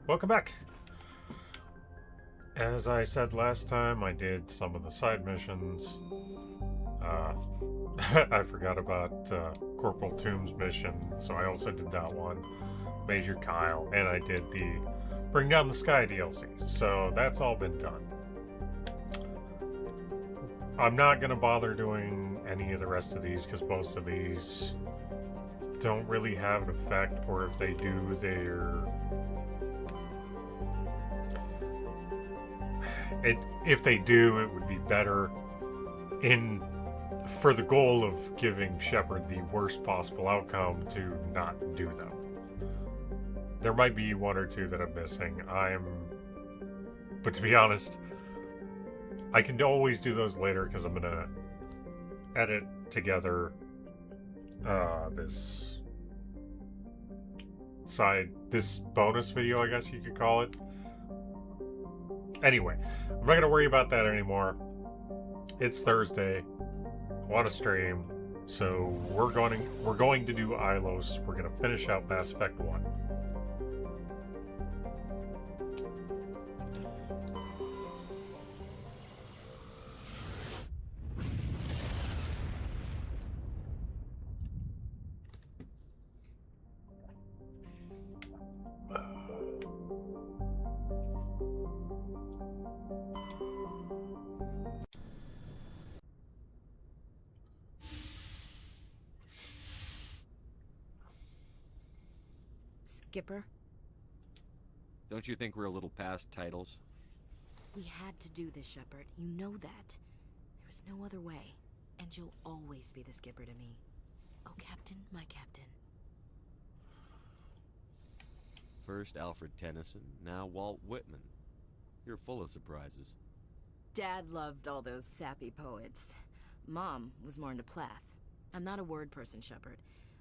Welcome back. As I said last time, I did some of the side missions. I forgot about Corporal Tomb's mission, so I also did that one. Major Kyle, and I did the Bring Down the Sky DLC. So that's all been done. I'm not going to bother doing any of the rest of these because most of these don't really have an effect, or if they do, if they do, it would be better for the goal of giving Shepard the worst possible outcome to not do them. There might be one or two that I'm missing. But to be honest, I can always do those later because I'm gonna edit together this bonus video, I guess you could call it. Anyway, I'm not gonna worry about that anymore. It's Thursday. I want to stream, so we're going to do Ilos. We're gonna finish out Mass Effect 1. Skipper? Don't you think we're a little past titles? We had to do this, Shepard. You know that. There was no other way. And you'll always be the skipper to me. Oh, Captain, my captain. First Alfred Tennyson, now Walt Whitman. You're full of surprises. Dad loved all those sappy poets. Mom was more into Plath. I'm not a word person, Shepard.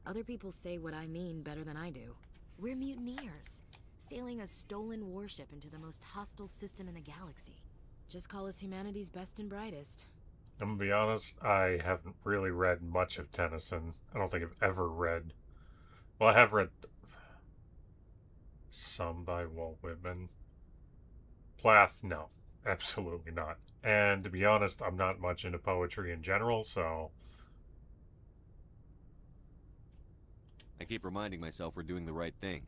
Other people say what I mean better than I do. We're mutineers, sailing a stolen warship into the most hostile system in the galaxy. Just call us humanity's best and brightest. I'm gonna be honest, I haven't really read much of Tennyson. I don't think I've ever read... Well, I have read some by Walt Whitman. Plath, no. Absolutely not. And to be honest, I'm not much into poetry in general, so... I keep reminding myself we're doing the right thing.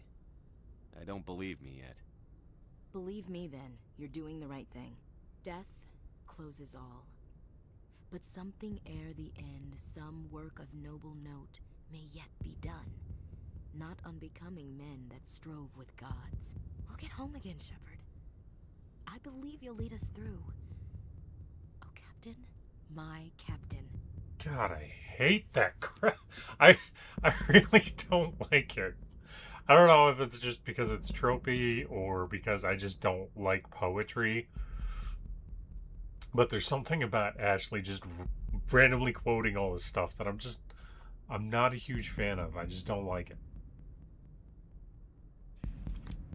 I don't believe me yet. Believe me then, you're doing the right thing. Death closes all. But something ere the end, some work of noble note, may yet be done. Not unbecoming men that strove with gods. We'll get home again, Shepard. I believe you'll lead us through. Oh, Captain, my captain. God, I hate that crap. I really don't like it. I don't know if it's just because it's tropey or because I just don't like poetry. But there's something about Ashley just randomly quoting all this stuff that I'm not a huge fan of. I just don't like it.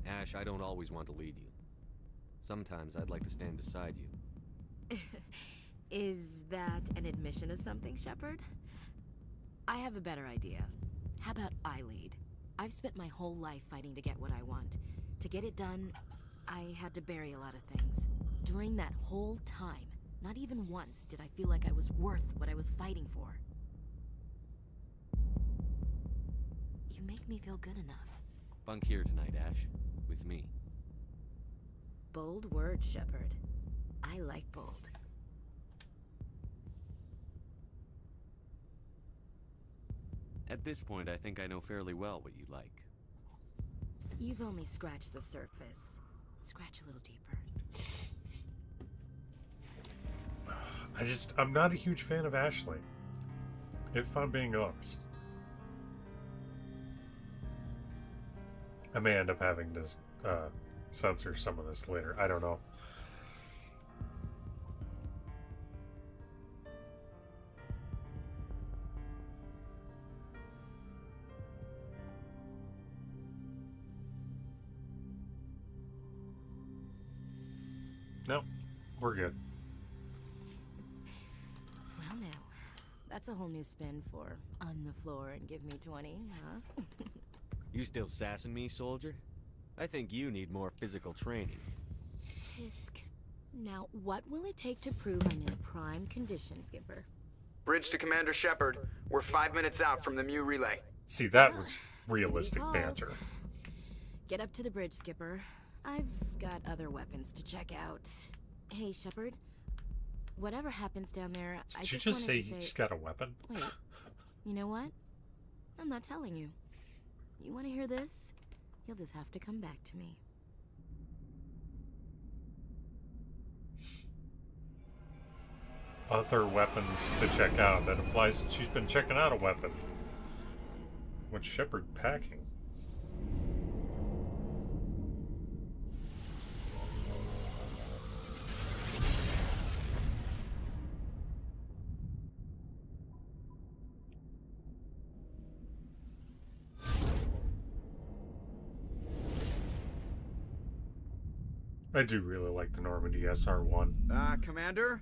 Ash, I don't always want to lead you. Sometimes I'd like to stand beside you. Is that an admission of something, Shepard? I have a better idea. How about I lead? I've spent my whole life fighting to get what I want. To get it done, I had to bury a lot of things. During that whole time, not even once did I feel like I was worth what I was fighting for. You make me feel good enough. Bunk here tonight, Ash. With me. Bold words, Shepard. I like bold. At this point, I think I know fairly well what you like. You've only scratched the surface. Scratch a little deeper. I'm not a huge fan of Ashley, if I'm being honest. I may end up having to censor some of this later. I don't know. No, we're good. Well, now, that's a whole new spin for on the floor and give me 20, huh? You still sassing me, soldier? I think you need more physical training. Tisk. Now, what will it take to prove I'm in prime condition, Skipper? Bridge to Commander Shepard. We're 5 minutes out from the Mu relay. See, that was realistic Duty calls. banter. Get up to the bridge, Skipper. I've got other weapons to check out. Hey, Shepard. Whatever happens down there, Did you just say he's got a weapon? Wait. You know what? I'm not telling you. You want to hear this? You'll just have to come back to me. Other weapons to check out. That implies that she's been checking out a weapon. What's Shepard packing? I do really like the Normandy SR-1. Commander?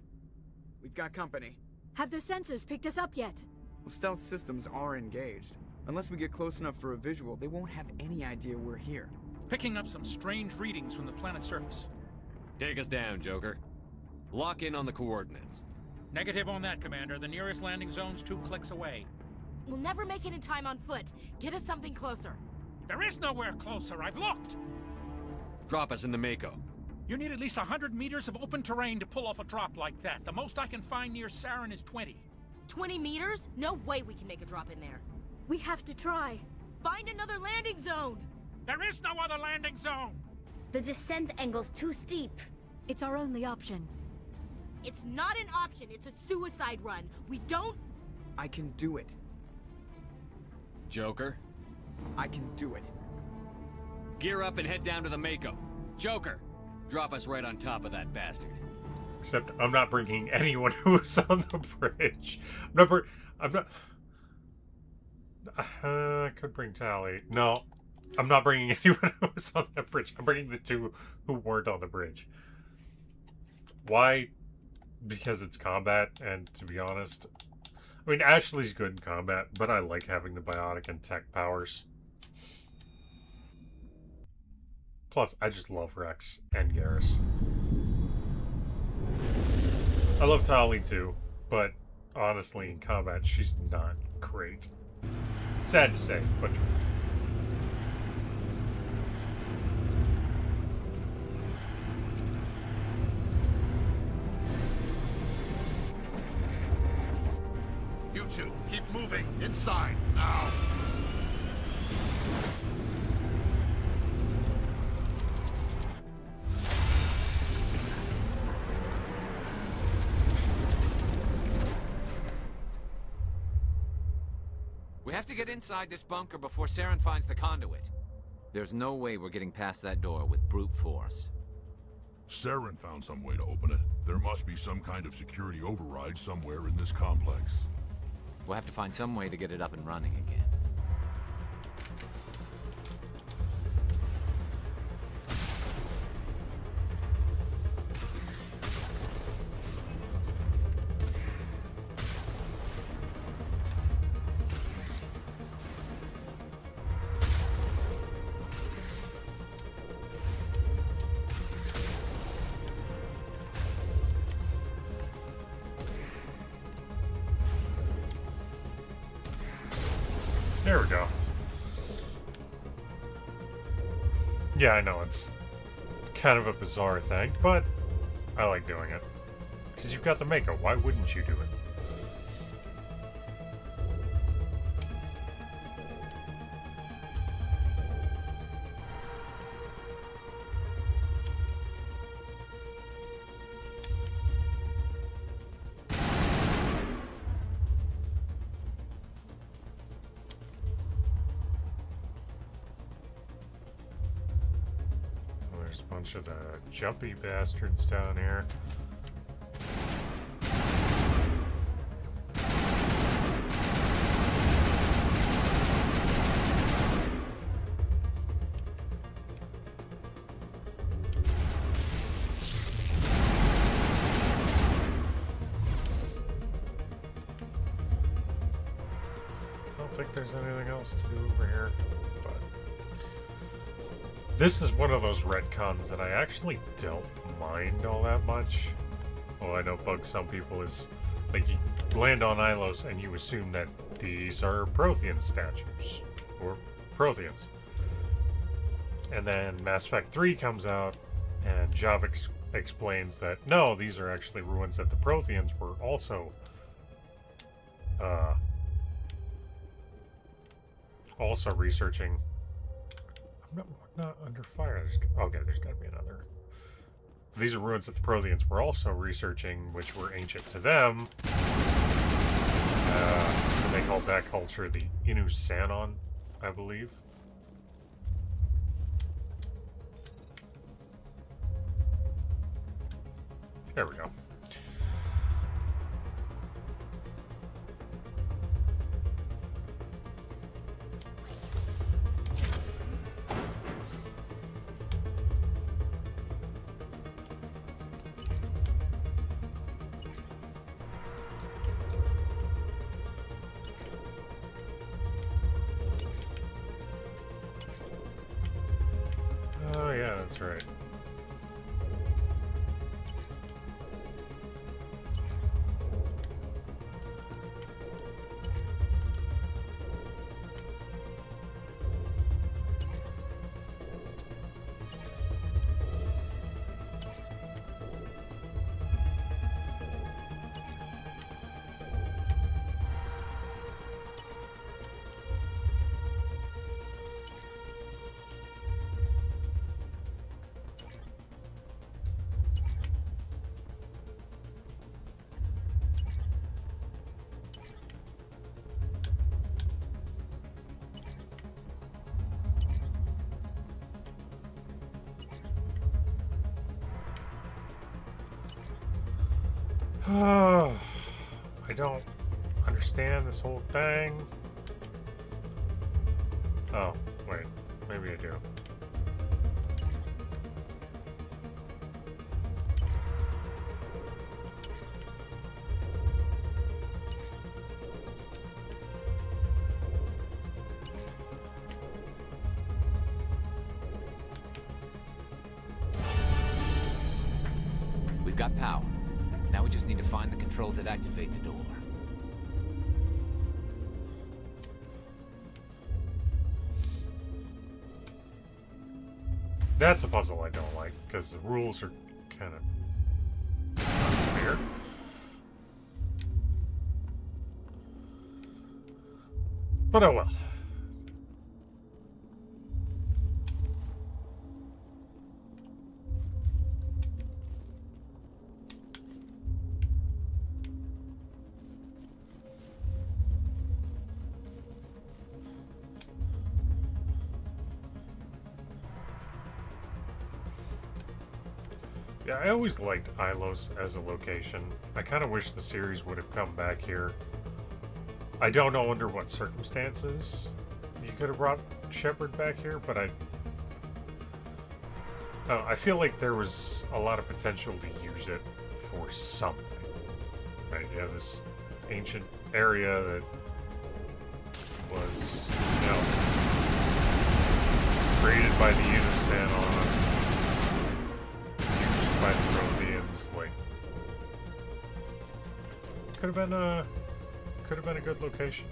We've got company. Have their sensors picked us up yet? Well, stealth systems are engaged. Unless we get close enough for a visual, they won't have any idea we're here. Picking up some strange readings from the planet's surface. Take us down, Joker. Lock in on the coordinates. Negative on that, Commander. The nearest landing zone's 2 clicks away. We'll never make it in time on foot. Get us something closer. There is nowhere closer. I've looked. Drop us in the Mako. You need at least 100 meters of open terrain to pull off a drop like that. The most I can find near Saren is 20. 20 meters? No way we can make a drop in there. We have to try. Find another landing zone! There is no other landing zone! The descent angle's too steep. It's our only option. It's not an option, it's a suicide run. We don't... I can do it. Joker, I can do it. gear up and head down to the Mako. Joker, drop us right on top of that bastard. Except I'm not bringing anyone who's on the bridge. I'm not... I could bring Tally. No, I'm not bringing anyone who's on that bridge. I'm bringing the two who weren't on the bridge. Why? Because it's combat, and to be honest... I mean, Ashley's good in combat, but I like having the biotic and tech powers. Plus, I just love Rex and Garrus. I love Tali too, but honestly, in combat, she's not great. Sad to say, but true. You two, keep moving. Inside, now. We have to get inside this bunker before Saren finds the conduit. There's no way we're getting past that door with brute force. Saren found some way to open it. There must be some kind of security override somewhere in this complex. We'll have to find some way to get it up and running again. There we go. Yeah, I know, it's kind of a bizarre thing, but I like doing it. Because you've got the Mako, why wouldn't you do it? There's a bunch of the jumpy bastards down here. I don't think there's anything else to do over here, but This is one of those retcons that I actually don't mind all that much. Well, I know bugs some people is like you land on Ilos and you assume that these are Prothean statues or Protheans. And then Mass Effect 3 comes out and Javik explains that no, these are actually ruins that the Protheans were also researching. I'm not under fire. Okay, there's got to be another. These are ruins that the Protheans were also researching, which were ancient to them. And they called that culture the Inu Sanon, I believe. There we go. Oh yeah, that's right. I don't understand this whole thing. Oh, wait. Maybe I do. We've got power. Now we just need to find the controls that activate the door. That's a puzzle I don't like, because the rules are kind of unclear. But oh well. Yeah, I always liked Ilos as a location. I kind of wish the series would have come back here. I don't know under what circumstances you could have brought Shepard back here, but I feel like there was a lot of potential to use it for something. Right? Yeah, this ancient area that was, you know, created by the Unisanon, used by the Protheans, like, could have been a good location.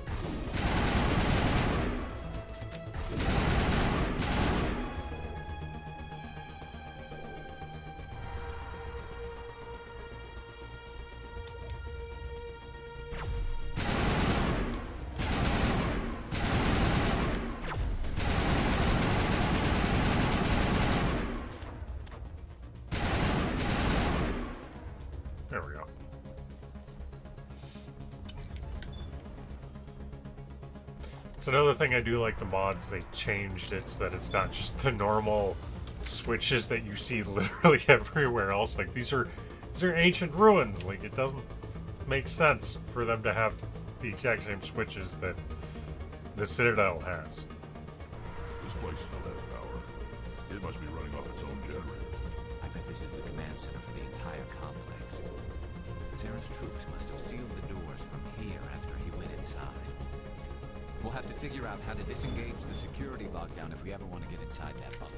There we go. It's another thing I do like the mods. They changed it so that it's not just the normal switches that you see literally everywhere else. Like these are ancient ruins. Like it doesn't make sense for them to have the exact same switches that the Citadel has. This place still has power. It must be running off its own generator. I bet this is the command center for the entire complex. Saren's troops must have sealed the doors from here after he went inside. We'll have to figure out how to disengage the security lockdown if we ever want to get inside that bunker.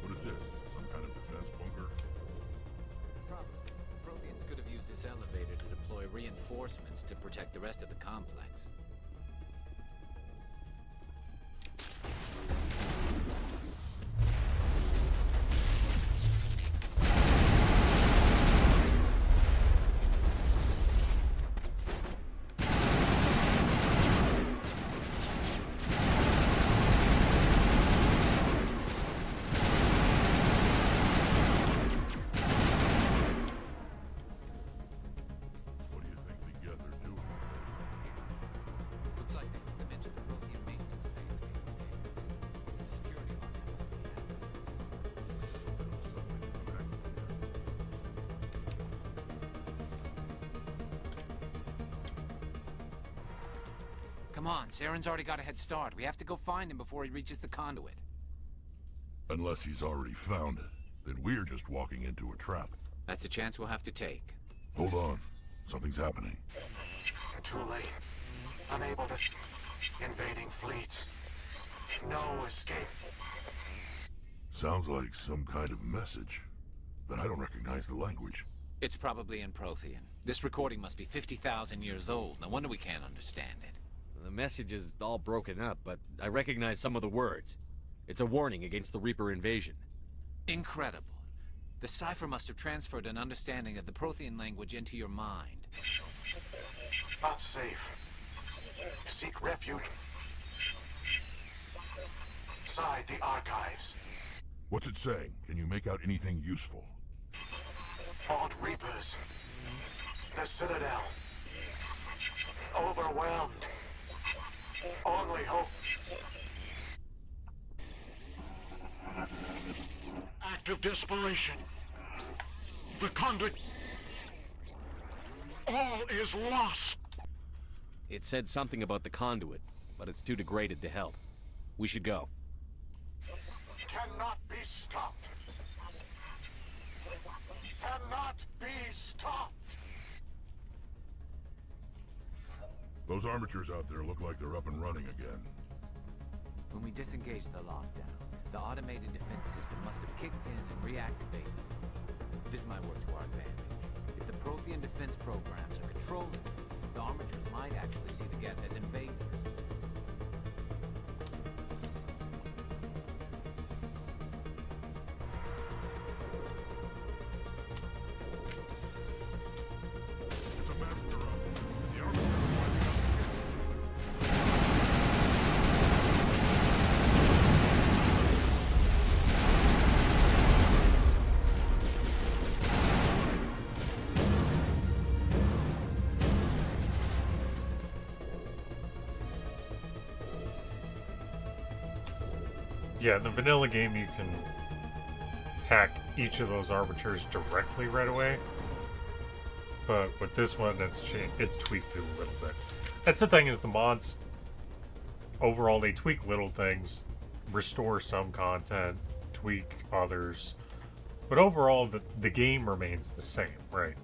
What is this? Some kind of defense bunker? Probably. Protheans could have used this elevator to deploy reinforcements to protect the rest of the complex. What do you think the Geth are doing with those archers? Looks like they put them into the Prothean maintenance base to get the security lockdown. Suddenly they come back from the Geth. Come on, Saren's already got a head start. We have to go find him before he reaches the conduit. Unless he's already found it, then we're just walking into a trap. That's a chance we'll have to take. Hold on. Something's happening. Too late. Unable to... Invading fleets. No escape. Sounds like some kind of message, but I don't recognize the language. It's probably in Prothean. This recording must be 50,000 years old. No wonder we can't understand it. The message is all broken up, but I recognize some of the words. It's a warning against the Reaper invasion. Incredible. The cipher must have transferred an understanding of the Prothean language into your mind. Not safe. Seek refuge. Inside the archives. What's it saying? Can you make out anything useful? Fought Reapers. The Citadel. Overwhelmed. Only hope. Act of desperation. The conduit. All is lost. It said something about the conduit, but it's too degraded to help. We should go. Cannot be stopped. Cannot be stopped. Those armatures out there look like they're up and running again. When we disengaged the lockdown, the automated defense system must have kicked in and reactivated. This might work to our advantage. If the Prothean defense programs are controlling it, the armatures might actually see the Geth as invaders. It's a master up. The armatures are wiping out the Geth. Yeah, in the vanilla game you can hack each of those arbiters directly right away. But with this one, it's tweaked a little bit. That's the thing, is the mods, overall, they tweak little things, restore some content, tweak others. But overall, the game remains the same, right?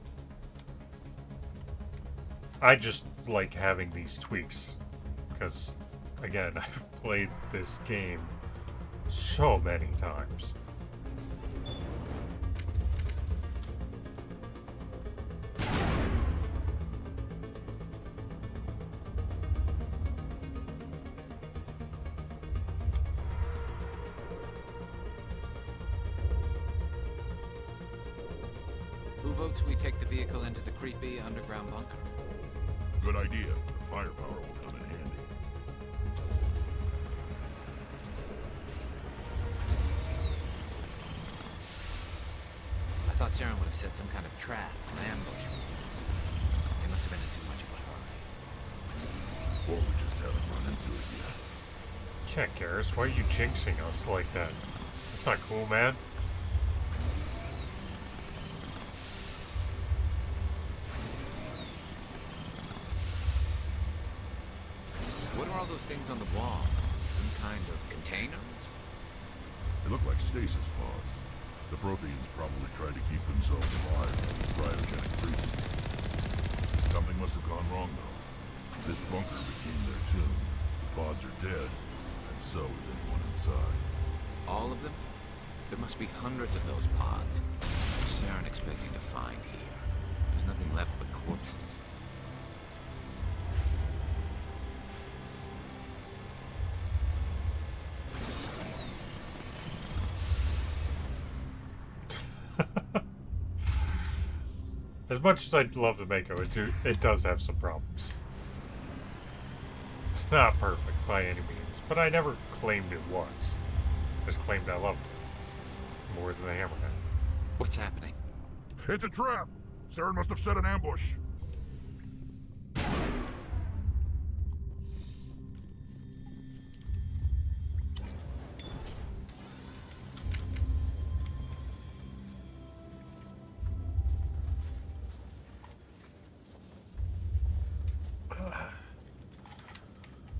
I just like having these tweaks. Because, again, I've played this game so many times. Who votes we take the vehicle into the creepy underground bunker? Good idea. The firepower will come in handy. I thought Saren would have set some kind of trap or ambush for us. They must have been in too much of a hurry. Or we just haven't run into it yet. Yeah, Garrus, why are you jinxing us like that? That's not cool, man. What are all those things on the wall? Some kind of containers? They look like stasis pods. The Protheans probably tried to keep themselves alive with cryogenic freezing. Something must have gone wrong, though. This bunker became their tomb. The pods are dead, and so is everyone inside. All of them? There must be hundreds of those pods. What's Saren expecting to find here? There's nothing left but corpses. As much as I'd love to make it, it does have some problems. It's not perfect by any means, but I never claimed it was. Just claimed I loved it more than the Hammerhead. What's happening? It's a trap! Saren must have set an ambush.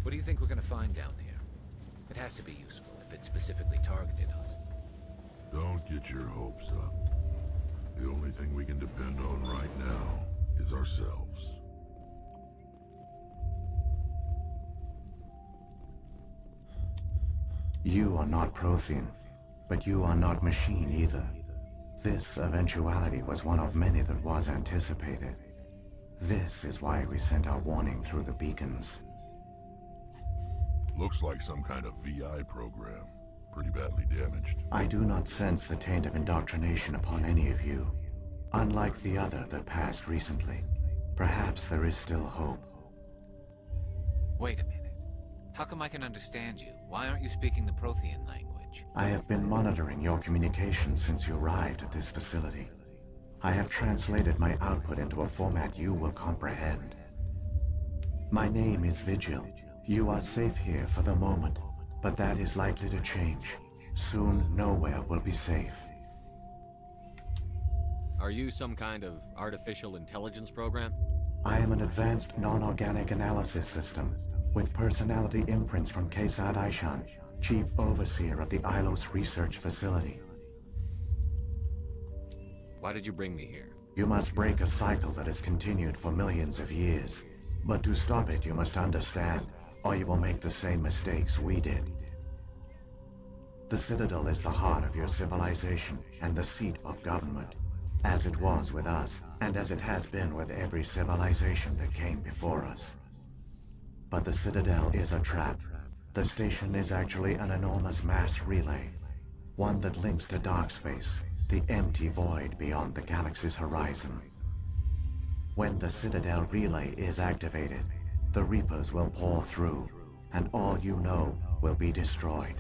What do you think we're gonna find down here? It has to be useful if it specifically targeted us. Don't get your hopes up. The only thing we can depend on right now is ourselves. You are not Prothean, but you are not machine either. This eventuality was one of many that was anticipated. This is why we sent our warning through the beacons. Looks like some kind of VI program. Pretty badly damaged. I do not sense the taint of indoctrination upon any of you. Unlike the other that passed recently. Perhaps there is still hope. Wait a minute. How come I can understand you? Why aren't you speaking the Prothean language? I have been monitoring your communications since you arrived at this facility. I have translated my output into a format you will comprehend. My name is Vigil. You are safe here for the moment, but that is likely to change. Soon, nowhere will be safe. Are you some kind of artificial intelligence program? I am an advanced non-organic analysis system, with personality imprints from Kesad Aishan, Chief Overseer of the Ilos Research Facility. Why did you bring me here? You must break a cycle that has continued for millions of years. But to stop it, you must understand, or you will make the same mistakes we did. The Citadel is the heart of your civilization and the seat of government, as it was with us, and as it has been with every civilization that came before us. But the Citadel is a trap. The station is actually an enormous mass relay, one that links to dark space, the empty void beyond the galaxy's horizon. When the Citadel relay is activated, the Reapers will pour through, and all you know will be destroyed.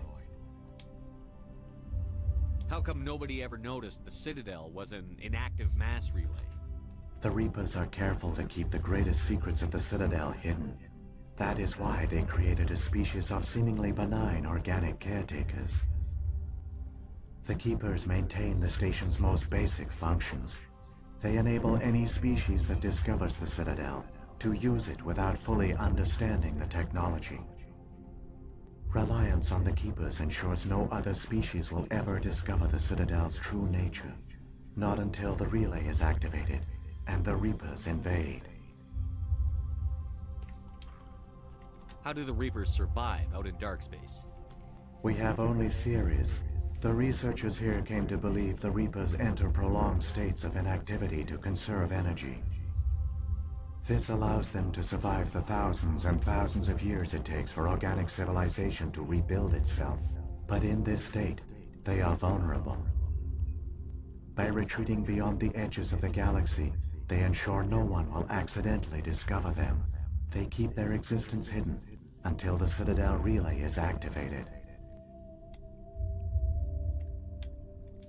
How come nobody ever noticed the Citadel was an inactive mass relay? The Reapers are careful to keep the greatest secrets of the Citadel hidden. That is why they created a species of seemingly benign organic caretakers. The Keepers maintain the station's most basic functions. They enable any species that discovers the Citadel to use it without fully understanding the technology. Reliance on the Keepers ensures no other species will ever discover the Citadel's true nature. Not until the relay is activated and the Reapers invade. How do the Reapers survive out in dark space? We have only theories. The researchers here came to believe the Reapers enter prolonged states of inactivity to conserve energy. This allows them to survive the thousands and thousands of years it takes for organic civilization to rebuild itself. But in this state, they are vulnerable. By retreating beyond the edges of the galaxy, they ensure no one will accidentally discover them. They keep their existence hidden until the Citadel relay is activated.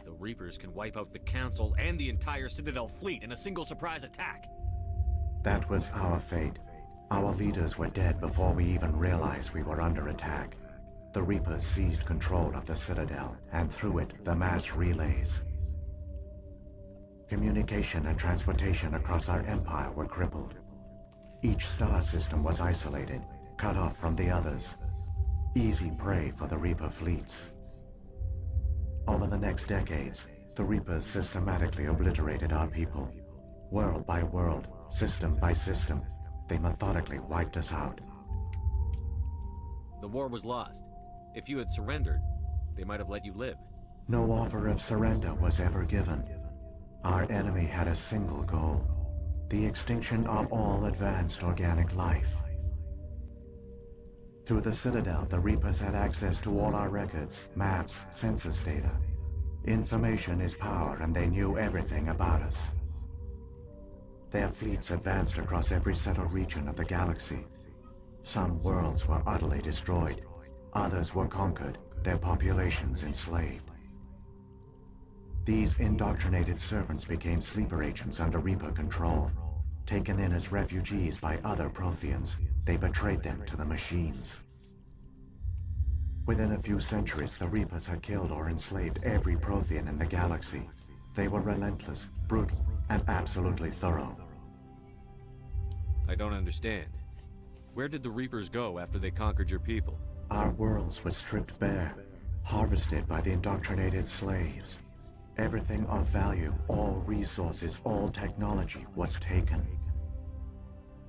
The Reapers can wipe out the Council and the entire Citadel fleet in a single surprise attack. That was our fate. Our leaders were dead before we even realized we were under attack. The Reapers seized control of the Citadel, and through it, the mass relays. Communication and transportation across our empire were crippled. Each star system was isolated, cut off from the others. Easy prey for the Reaper fleets. Over the next decades, the Reapers systematically obliterated our people. World by world, system by system, they methodically wiped us out. The war was lost. If you had surrendered, they might have let you live. No offer of surrender was ever given. Our enemy had a single goal: the extinction of all advanced organic life. Through the Citadel, the Reapers had access to all our records, maps, census data. Information is power, and they knew everything about us. Their fleets advanced across every settled region of the galaxy. Some worlds were utterly destroyed. Others were conquered, their populations enslaved. These indoctrinated servants became sleeper agents under Reaper control. Taken in as refugees by other Protheans, they betrayed them to the machines. Within a few centuries, the Reapers had killed or enslaved every Prothean in the galaxy. They were relentless, brutal, and absolutely thorough. I don't understand. Where did the Reapers go after they conquered your people? Our worlds were stripped bare, harvested by the indoctrinated slaves. Everything of value, all resources, all technology was taken.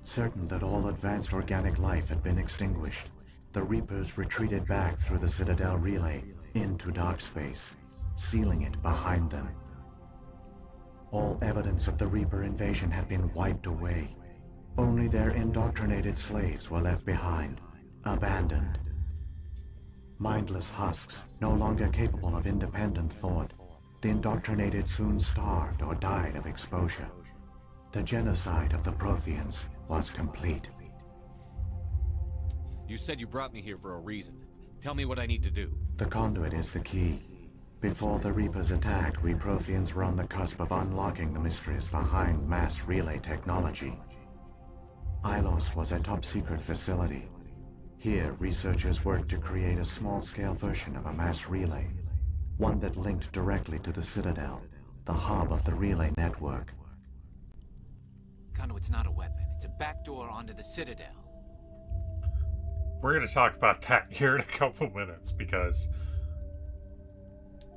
Certain that all advanced organic life had been extinguished, the Reapers retreated back through the Citadel relay into dark space, sealing it behind them. All evidence of the Reaper invasion had been wiped away. Only their indoctrinated slaves were left behind, abandoned. Mindless husks, no longer capable of independent thought, the indoctrinated soon starved or died of exposure. The genocide of the Protheans was complete. You said you brought me here for a reason. Tell me what I need to do. The conduit is the key. Before the Reapers attacked, we Protheans were on the cusp of unlocking the mysteries behind mass relay technology. Ilos was a top-secret facility. Here, researchers worked to create a small-scale version of a mass relay, one that linked directly to the Citadel, the hub of the relay network. Conduit's not a weapon. It's a backdoor onto the Citadel. We're going to talk about that here in a couple minutes, because...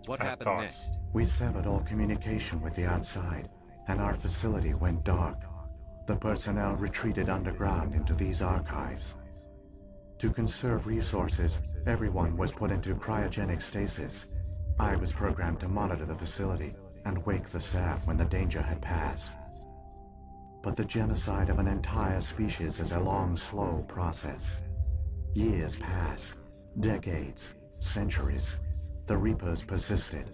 What happened next? We severed all communication with the outside, and our facility went dark. The personnel retreated underground into these archives. To conserve resources, everyone was put into cryogenic stasis. I was programmed to monitor the facility and wake the staff when the danger had passed. But the genocide of an entire species is a long, slow process. Years passed, decades, centuries. The Reapers persisted,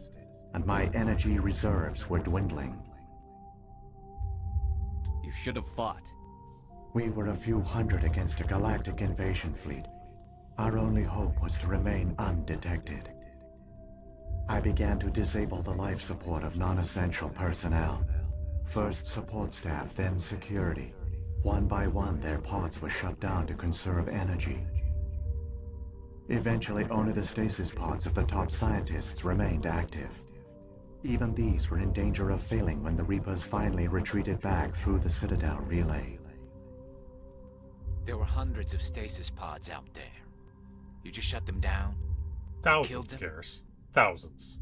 and my energy reserves were dwindling. You should have fought. We were a few hundred against a galactic invasion fleet. Our only hope was to remain undetected. I began to disable the life support of non-essential personnel. First support staff, then security. One by one, their pods were shut down to conserve energy. Eventually, only the stasis pods of the top scientists remained active. Even these were in danger of failing when the Reapers finally retreated back through the Citadel relay. There were hundreds of stasis pods out there. You just shut them down? Thousands, Garrus. Thousands.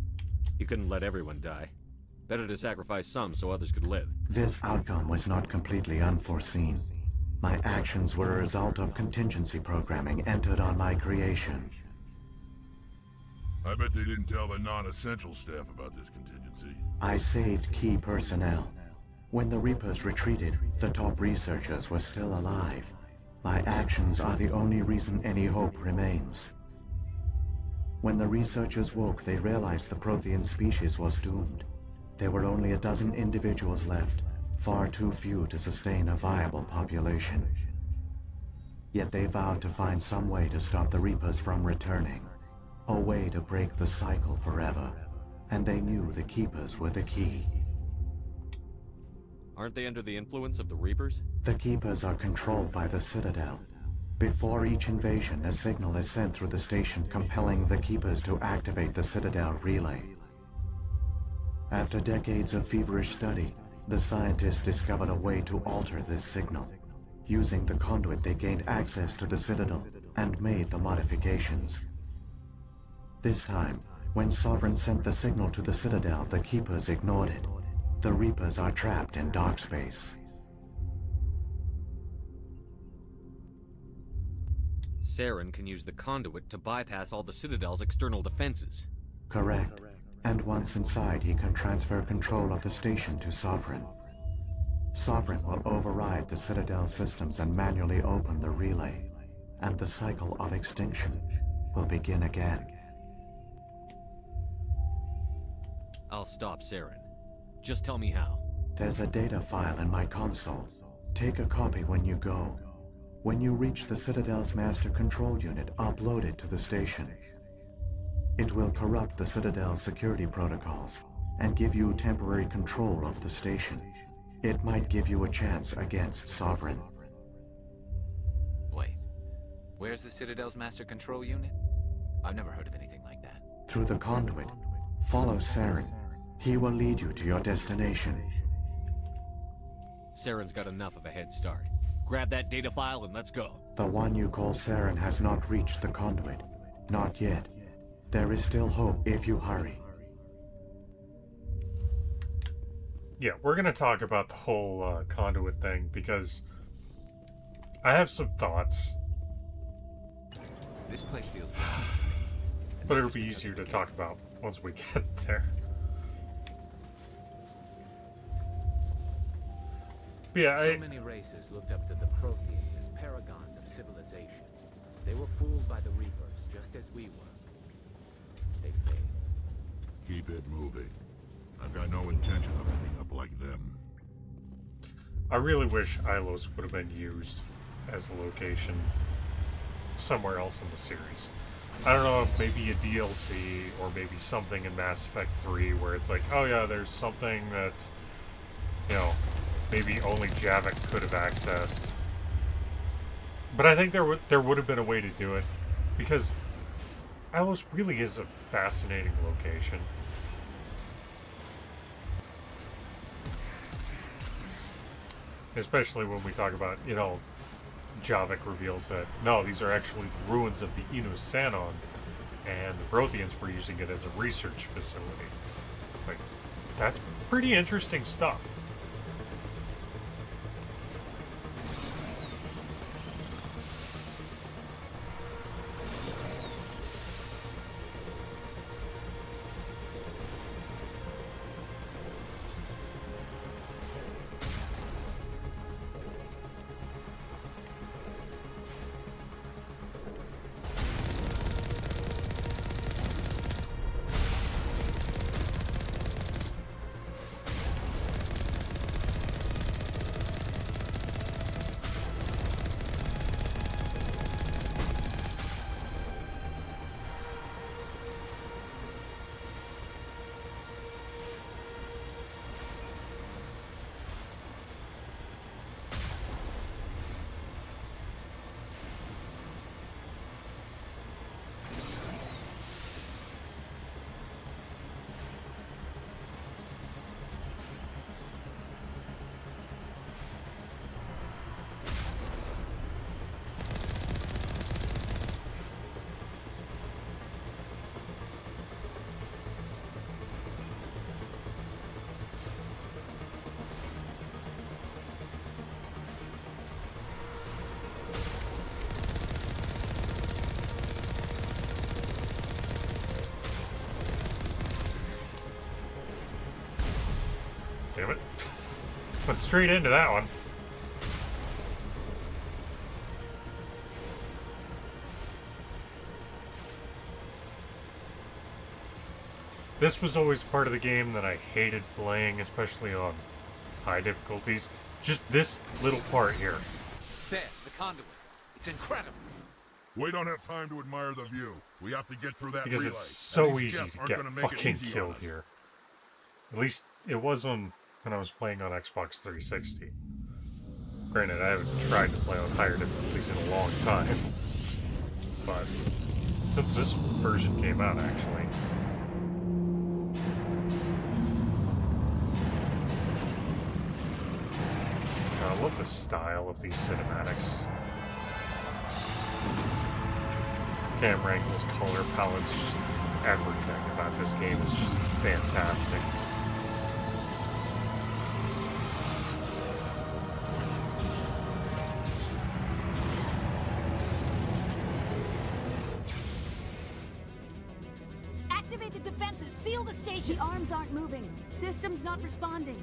You couldn't let everyone die. Better to sacrifice some so others could live. This outcome was not completely unforeseen. My actions were a result of contingency programming entered on my creation. I bet they didn't tell the non-essential staff about this contingency. I saved key personnel. When the Reapers retreated, the top researchers were still alive. My actions are the only reason any hope remains. When the researchers woke, they realized the Prothean species was doomed. There were only a dozen individuals left, far too few to sustain a viable population. Yet they vowed to find some way to stop the Reapers from returning, a way to break the cycle forever, and they knew the Keepers were the key. Aren't they under the influence of the Reapers? The Keepers are controlled by the Citadel. Before each invasion, a signal is sent through the station compelling the Keepers to activate the Citadel relay. After decades of feverish study, the scientists discovered a way to alter this signal. Using the conduit, they gained access to the Citadel and made the modifications. This time, when Sovereign sent the signal to the Citadel, the Keepers ignored it. The Reapers are trapped in dark space. Saren can use the conduit to bypass all the Citadel's external defenses. Correct. And once inside, he can transfer control of the station to Sovereign. Sovereign will override the Citadel systems and manually open the relay, and the cycle of extinction will begin again. I'll stop Saren. Just tell me how. There's a data file in my console. Take a copy when you go. When you reach the Citadel's master control unit, upload it to the station. It will corrupt the Citadel's security protocols and give you temporary control of the station. It might give you a chance against Sovereign. Wait. Where's the Citadel's master control unit? I've never heard of anything like that. Through the conduit, follow Saren. He will lead you to your destination. Saren's got enough of a head start. Grab that data file and let's go. The one you call Saren has not reached the conduit. Not yet. There is still hope if you hurry. Yeah, we're going to talk about the whole conduit thing because I have some thoughts. This place feels wrong to me. But it'll be easier to talk about once we get there. But yeah, So many races looked up to the Protheans as paragons of civilization. They were fooled by the Reapers, just as we were. They failed. Keep it moving. I've got no intention of ending up like them. I really wish Ilos would have been used as a location somewhere else in the series. I don't know if maybe a DLC or maybe something in Mass Effect 3 where it's like, oh yeah, there's something that, you know, maybe only Javik could have accessed. But I think there would have been a way to do it because Ilos really is a fascinating location. Especially when we talk about, you know, Javik reveals that, no, these are actually the ruins of the Inus Sanon, and the Protheans were using it as a research facility. Like, that's pretty interesting stuff. Damn it. Went straight into that one. This was always part of the game that I hated playing, especially on high difficulties. Just this little part here. There, the conduit. It's incredible. We don't have time to admire the view. We have to get through that Because relay. it's so And these easy Geth to aren't get gonna make it fucking easy on killed us. here. At least it was when I was playing on Xbox 360. Granted, I haven't tried to play on higher difficulties in a long time. But since this version came out, actually. God, I love the style of these cinematics. Camera angles, color palettes, just everything about this game is just fantastic. Activate the defenses! Seal the station! The arms aren't moving. Systems not responding.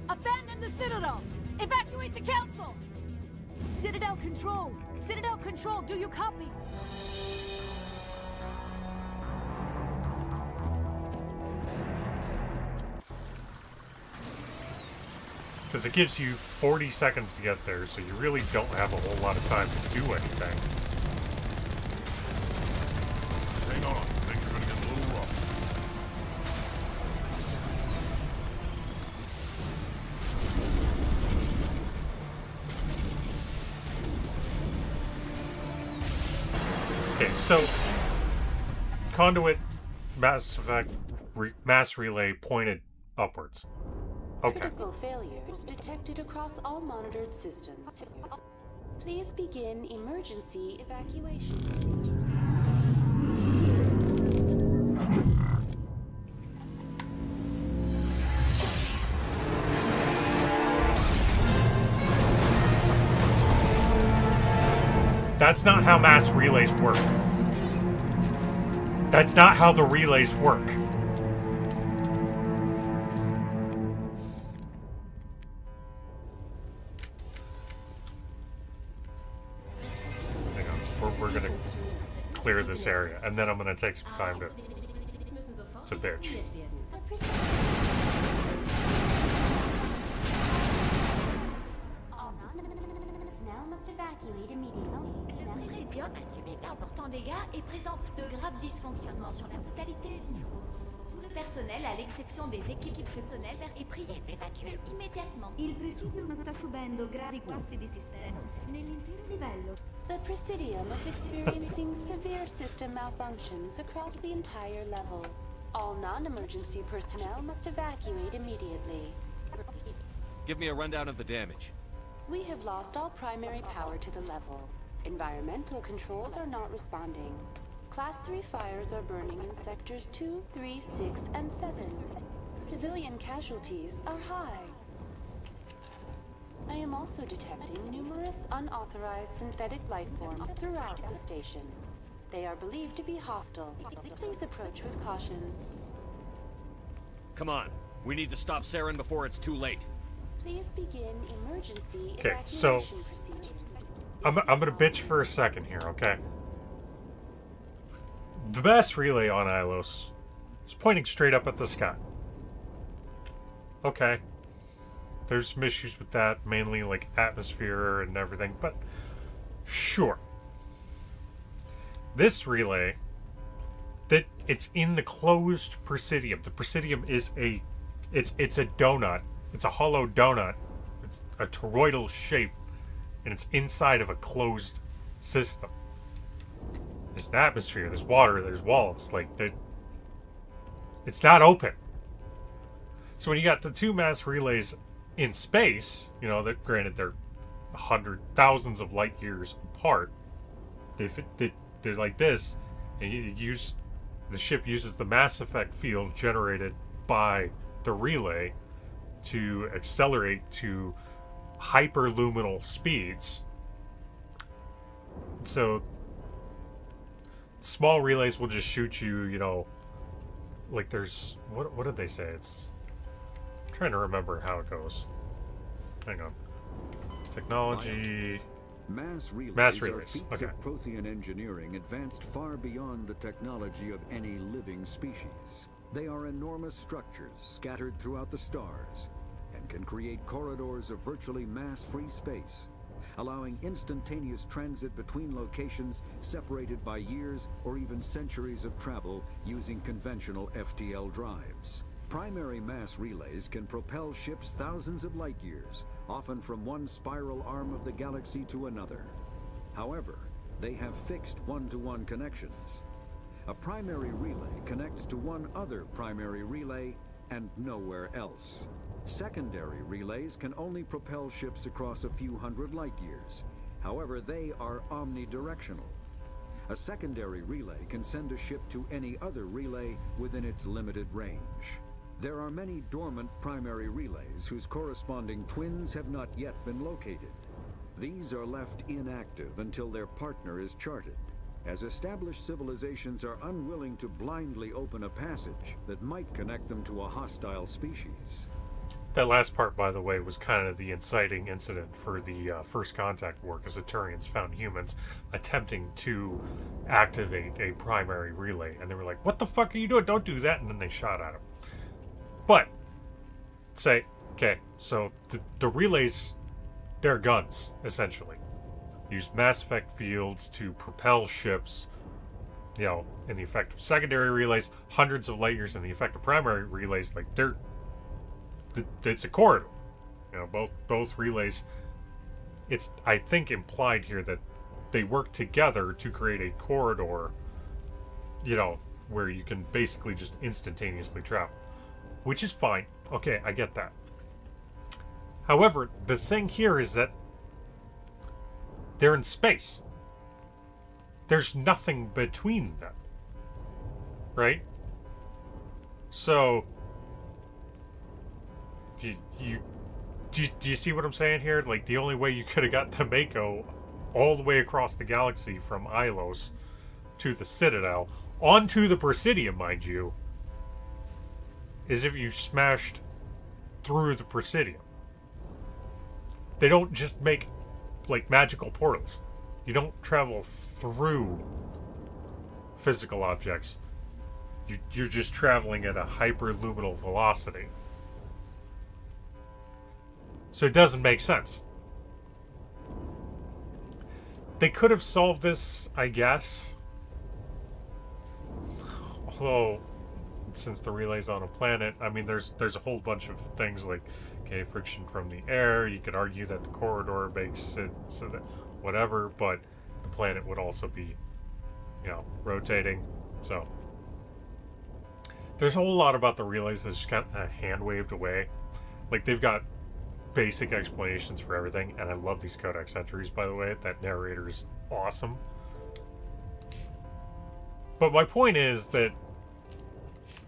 Abandon the Citadel! Evacuate the Council! Citadel Control! Citadel Control, do you copy? Because it gives you 40 seconds to get there, so you really don't have a whole lot of time to do anything. Hang on, things are gonna get a little rough. Okay, so conduit mass relay pointed upwards. Okay. Critical failures detected across all monitored systems. Please begin emergency evacuation procedure. That's not how mass relays work. That's not how the relays work. Hang on, we're gonna clear this area, and then I'm gonna take some time to bitch. Personnel must evacuate immediately. Le Méridium a subi d'importants dégâts et présente de graves dysfonctionnements sur la totalité du niveau. Tout le personnel, à l'exception des équipes personnelles, est prié d'évacuer immédiatement. Il Presidium sta subendo gravi guasti di sistema nell'intero livello. The Presidium is experiencing severe system malfunctions across the entire level. All non-emergency personnel must evacuate immediately. Give me a rundown of the damage. We have lost all primary power to the level. Environmental controls are not responding. Class 3 fires are burning in sectors 2, 3, 6, and 7. Civilian casualties are high. I am also detecting numerous unauthorized synthetic life forms throughout the station. They are believed to be hostile. Please approach with caution. Come on. We need to stop Saren before it's too late. Please begin emergency Okay, evacuation so procedures. I'm gonna bitch for a second here, okay? The mass relay on Ilos is pointing straight up at the sky. Okay. There's some issues with that, mainly like atmosphere and everything, but sure. This relay, that it's in the closed Presidium. The Presidium is it's a donut. It's a hollow donut. It's a toroidal shape, and it's inside of a closed system. There's an atmosphere, there's water, there's walls. Like, it's not open. So when you got the two mass relays in space, you know, that granted they're thousands of light years apart, they're like this, and the ship uses the mass effect field generated by the relay to accelerate to hyperluminal speeds. So small relays will just shoot you, you know, like there's what did they say? I'm trying to remember how it goes. Hang on. Technology. Mass relays are feats okay. of Prothean engineering advanced far beyond the technology of any living species. They are enormous structures scattered throughout the stars and can create corridors of virtually mass-free space, allowing instantaneous transit between locations separated by years or even centuries of travel using conventional FTL drives. Primary mass relays can propel ships thousands of light years, often from one spiral arm of the galaxy to another. However, they have fixed one-to-one connections. A primary relay connects to one other primary relay and nowhere else. Secondary relays can only propel ships across a few hundred light years. However, they are omnidirectional. A secondary relay can send a ship to any other relay within its limited range. There are many dormant primary relays whose corresponding twins have not yet been located. These are left inactive until their partner is charted. as established civilizations are unwilling to blindly open a passage that might connect them to a hostile species. That last part, by the way, was kind of the inciting incident for the First Contact War, because the Turians found humans attempting to activate a primary relay, and they were like, what the fuck are you doing? Don't do that, and then they shot at them. But, say, okay, so the relays, they're guns, essentially. Use Mass Effect fields to propel ships, you know, in the effect of secondary relays, hundreds of light years in the effect of primary relays, like, it's a corridor. You know, both relays, it's, I think, implied here that they work together to create a corridor, you know, where you can basically just instantaneously travel. Which is fine. Okay, I get that. However, the thing here is that they're in space. There's nothing between them. Right? So, do you see what I'm saying here? Like, the only way you could have got to Mako all the way across the galaxy from Ilos to the Citadel, onto the Presidium, mind you, is if you smashed through the Presidium. They don't just make, like, magical portals. You don't travel through physical objects. You're just traveling at a hyperluminal velocity. So it doesn't make sense. They could have solved this, I guess. Although, since the relay's on a planet, I mean, there's a whole bunch of things like, okay, friction from the air. You could argue that the corridor makes it so that whatever, but the planet would also be, you know, rotating. So there's a whole lot about the relays that's just kind of hand waved away. Like, they've got basic explanations for everything, and I love these codex entries, by the way. That narrator is awesome. But my point is that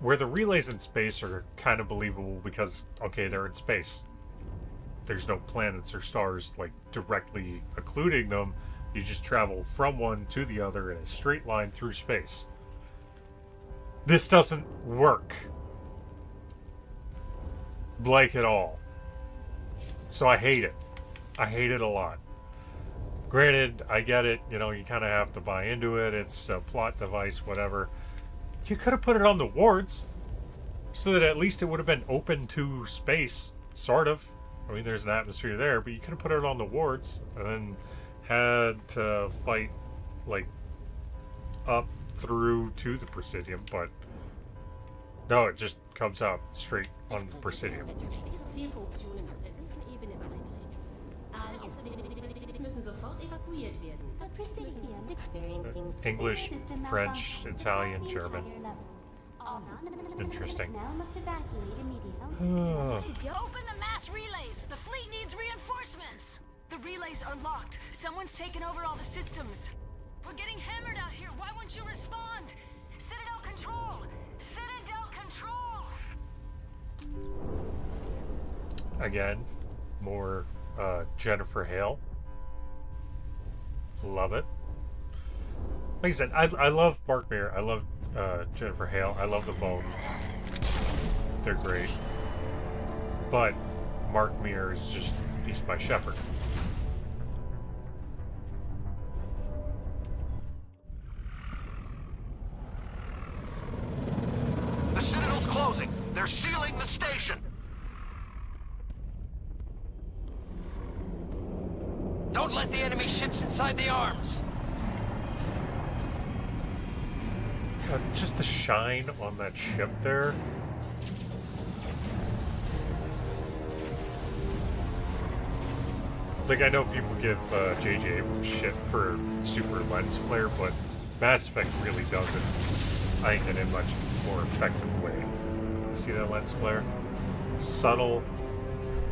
where the relays in space are kind of believable because, okay, they're in space. There's no planets or stars, like, directly occluding them. You just travel from one to the other in a straight line through space. This doesn't work. Like, at all. So I hate it. I hate it a lot. Granted, I get it. You know, you kind of have to buy into it. It's a plot device, whatever. You could have put it on the wards so that at least it would have been open to space, sort of. I mean, there's an atmosphere there, but you could have put it on the wards and then had to fight, like, up through to the Presidium, but no, it just comes out straight on the Presidium. English, French, Italian, German. Interesting. Open the mass relays. The fleet needs reinforcements. The relays are locked. Someone's taken over all the systems. We're getting hammered out here. Why won't you respond? Citadel control. Citadel control. Again, more Jennifer Hale. Love it. Like I said, I love Mark Mir. I love Jennifer Hale. I love them both. They're great. But Mark Mir is just, he's my Shepard. The Citadel's closing. They're sealing the station. Don't let the enemy ships inside the arms. God, just the shine on that ship there. Like, I know people give J.J. Abrams shit for super lens flare, but Mass Effect really does it, I think, in a much more effective way. See that lens flare? Subtle,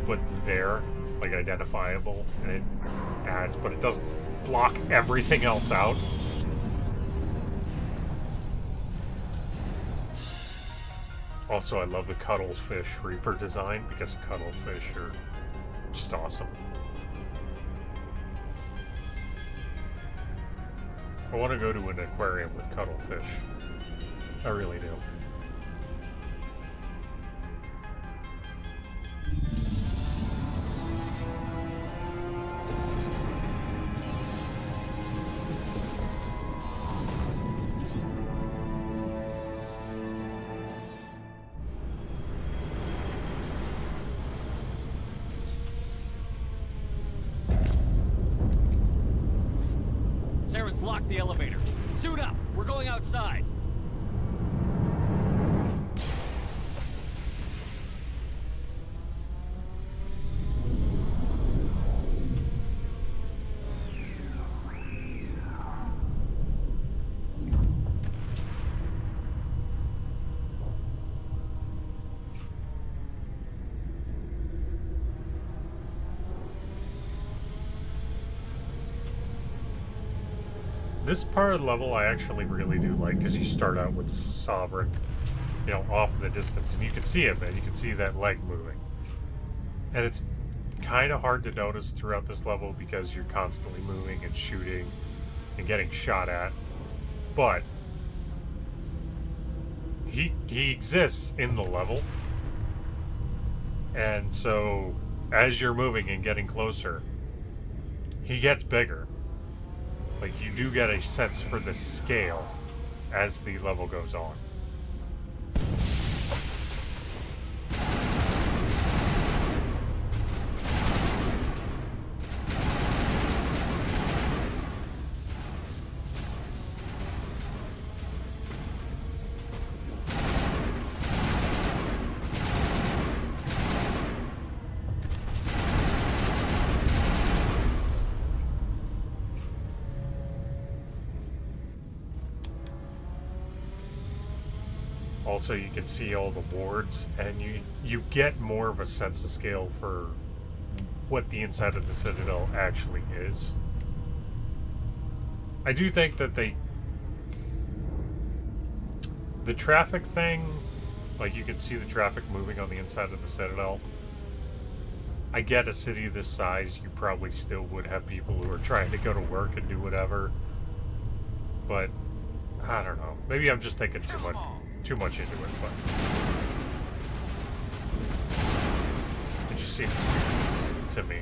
but there, like, identifiable, and it adds, but it doesn't block everything else out. Also, I love the Cuttlefish Reaper design, because Cuttlefish are just awesome. I want to go to an aquarium with cuttlefish. I really do. Saren's locked the elevator. Suit up! We're going outside! This part of the level I actually really do like, because you start out with Sovereign, you know, off in the distance, and you can see him, and you can see that leg moving. And it's kind of hard to notice throughout this level because you're constantly moving and shooting and getting shot at. But he exists in the level. And so as you're moving and getting closer, he gets bigger. Like, you do get a sense for the scale as the level goes on. Also, you can see all the wards, and you get more of a sense of scale for what the inside of the Citadel actually is. I do think that the traffic thing, like, you can see the traffic moving on the inside of the Citadel. I get a city this size, you probably still would have people who are trying to go to work and do whatever. But I don't know. Maybe I'm just thinking too much into it, but it just seems weird to me.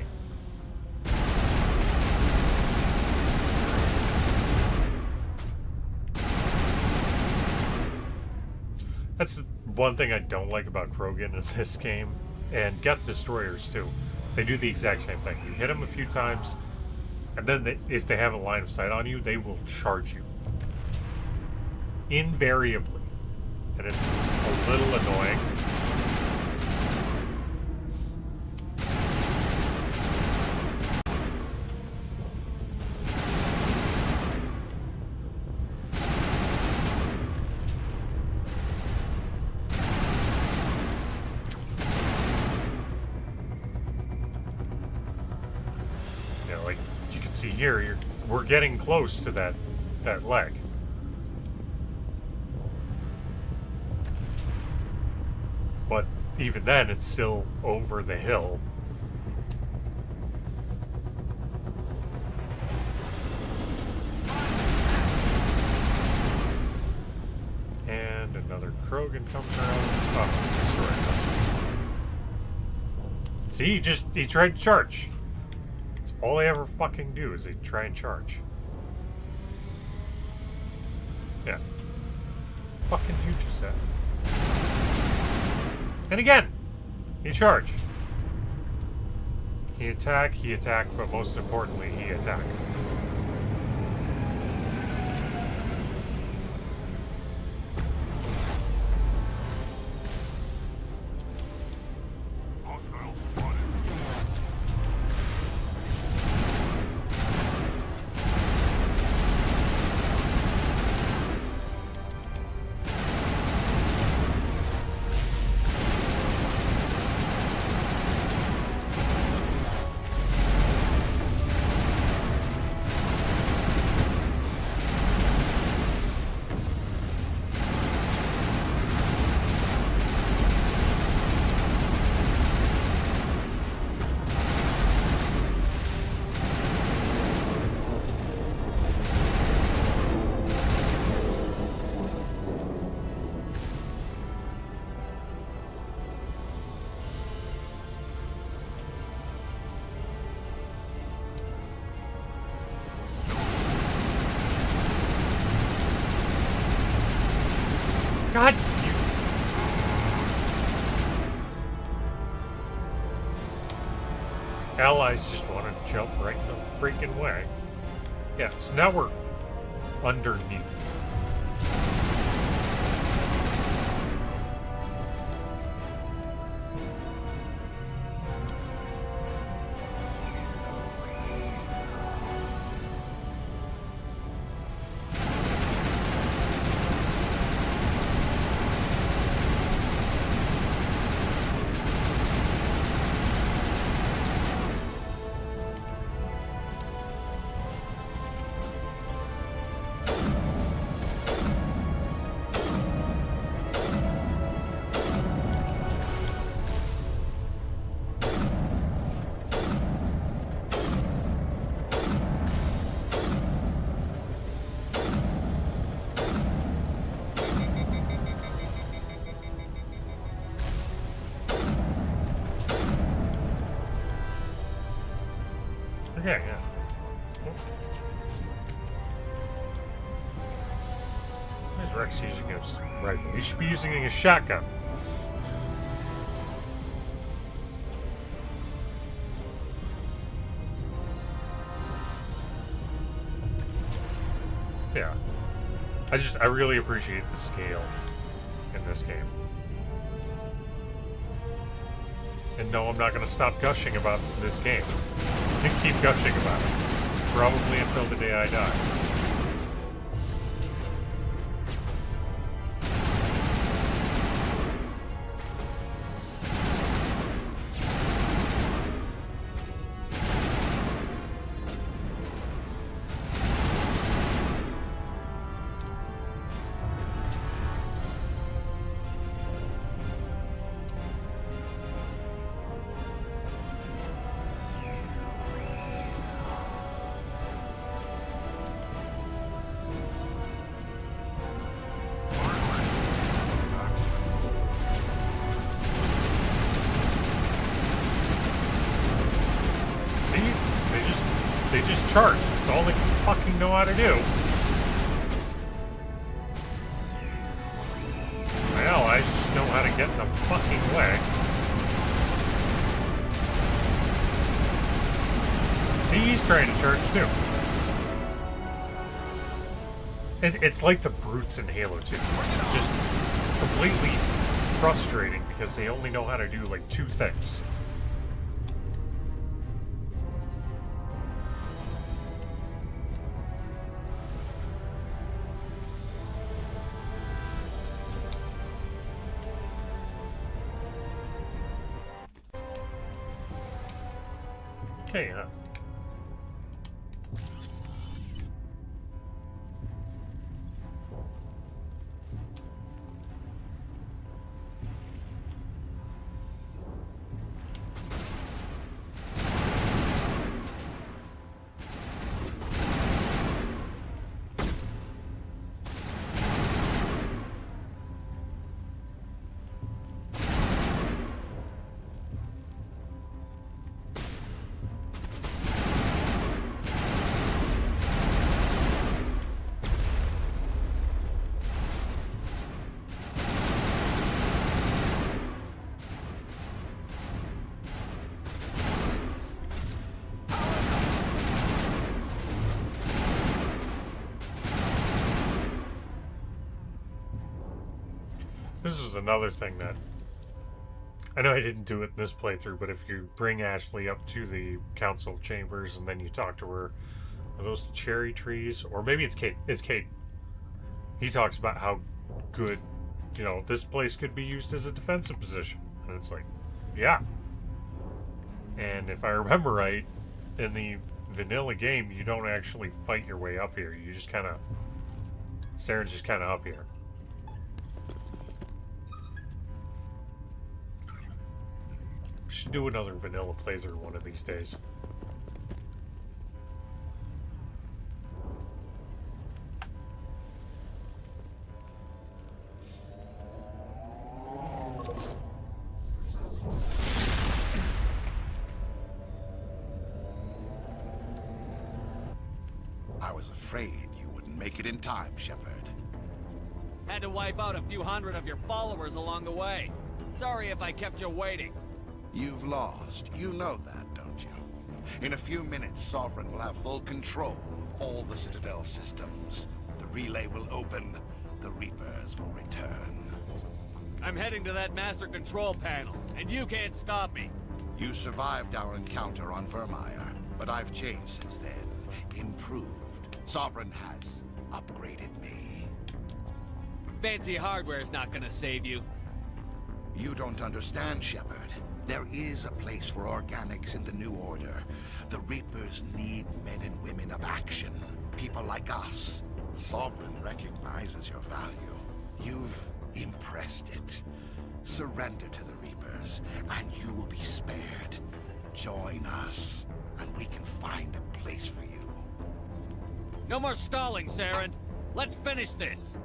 That's one thing I don't like about Krogan in this game, and Geth Destroyers too. They do the exact same thing. You hit them a few times, and then if they have a line of sight on you, they will charge you. Invariably. And it's a little annoying. You know, like you can see here, we're getting close to that leg. But even then, it's still over the hill. And another Krogan comes around. Oh, see, he tried to charge. That's all they ever fucking do is they try and charge. Yeah. Fucking huge is that? And again, he charged. He attacked, but most importantly, he attacked. Hostile spotted. God, you... Allies just want to jump right in the freaking way. Yeah, so now we're underneath. Okay, yeah. Why is Rex using his rifle? He should be using a shotgun. Yeah. I really appreciate the scale in this game. And no, I'm not going to stop gushing about this game. I keep gushing about it. Probably until the day I die. They just charge. That's all they fucking know how to do. My allies just know how to get in the fucking way. See, he's trying to charge too. It's like the brutes in Halo 2. Just completely frustrating because they only know how to do like two things. Okay, huh? This is another thing that I know I didn't do it in this playthrough, but if you bring Ashley up to the council chambers and then you talk to her, are those cherry trees? Or maybe it's Kate. It's Kate. He talks about how good, you know, this place could be used as a defensive position. And it's like, yeah. And if I remember right, in the vanilla game, you don't actually fight your way up here. You just kind of... Saren's just kind of up here. Should do another vanilla playthrough one of these days. I was afraid you wouldn't make it in time, Shepard. Had to wipe out a few hundred of your followers along the way. Sorry if I kept you waiting. You've lost. You know that, don't you? In a few minutes, Sovereign will have full control of all the Citadel systems. The relay will open. The Reapers will return. I'm heading to that master control panel, and you can't stop me. You survived our encounter on Vermeer, but I've changed since then. Improved. Sovereign has upgraded me. Fancy hardware's not gonna save you. You don't understand, Shepard. There is a place for organics in the New Order. The Reapers need men and women of action. People like us. Sovereign recognizes your value. You've impressed it. Surrender to the Reapers, and you will be spared. Join us, and we can find a place for you. No more stalling, Saren. Let's finish this.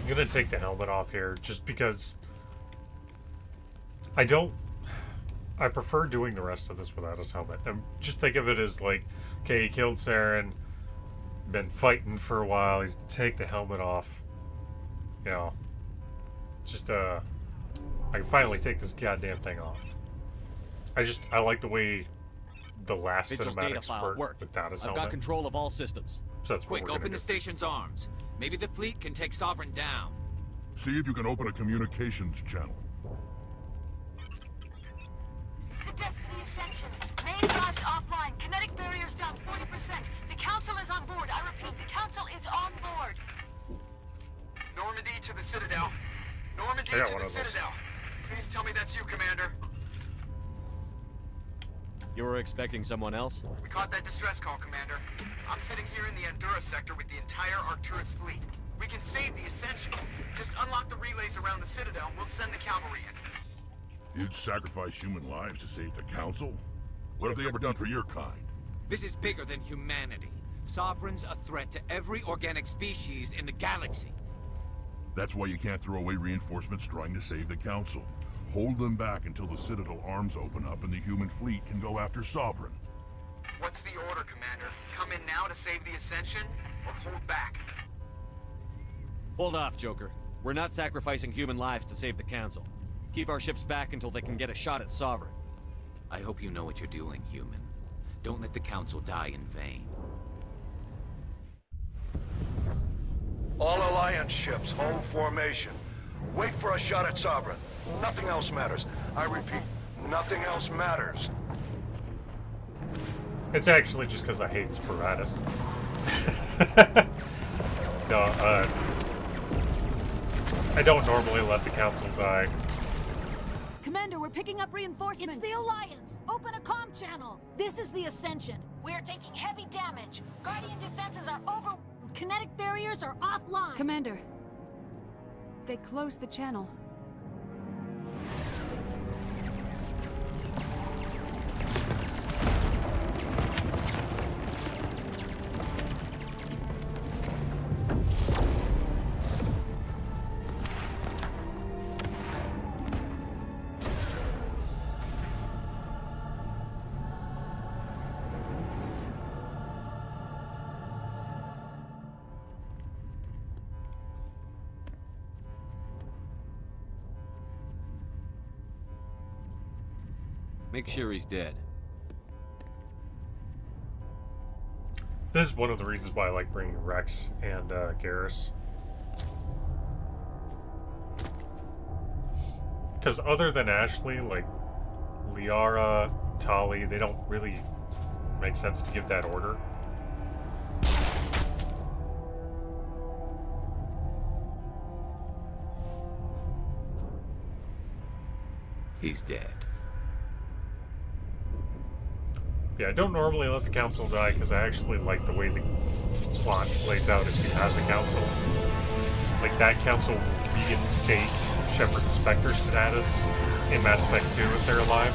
I'm gonna take the helmet off here just because I prefer doing the rest of this without his helmet. And just think of it as like, okay, he killed Saren, been fighting for a while, he's take the helmet off. You know, just I can finally take this goddamn thing off. I like the way the last Vigil's data cinematics file worked. without his I've helmet. got control of all systems. So that's what Quick, we're gonna open the do. station's arms. Maybe the fleet can take Sovereign down. See if you can open a communications channel. The Destiny Ascension. Main drives offline. Kinetic barriers down 40%. The Council is on board. I repeat, the Council is on board. Normandy to the Citadel. Normandy I got to one the of those. Citadel. Please tell me that's you, Commander. You were expecting someone else? We caught that distress call, Commander. I'm sitting here in the Andurra sector with the entire Arcturus fleet. We can save the Ascension. Just unlock the relays around the Citadel and we'll send the cavalry in. You'd sacrifice human lives to save the Council? What have they ever done for your kind? This is bigger than humanity. Sovereign's a threat to every organic species in the galaxy. That's why you can't throw away reinforcements trying to save the Council. Hold them back until the Citadel arms open up and the human fleet can go after Sovereign. What's the order, Commander? Come in now to save the Ascension, or hold back? Hold off, Joker. We're not sacrificing human lives to save the Council. Keep our ships back until they can get a shot at Sovereign. I hope you know what you're doing, human. Don't let the Council die in vain. All Alliance ships, hold formation. Wait for a shot at Sovereign. Nothing else matters. I repeat, nothing else matters. It's actually just because I hate Sparatus. No, I don't normally let the Council die. Commander, we're picking up reinforcements. It's the Alliance! Open a comm channel! This is the Ascension. We're taking heavy damage. Guardian defenses are over... Kinetic barriers are offline. Commander, they closed the channel. Make sure he's dead. This is one of the reasons why I like bringing Rex and Garrus. Because other than Ashley, like Liara, Tali, they don't really make sense to give that order. He's dead. Yeah, I don't normally let the council die because I actually like the way the plot plays out if you have the council. Like, that council will reinstate Shepard's Spectre status in Mass Effect 2 if they're alive.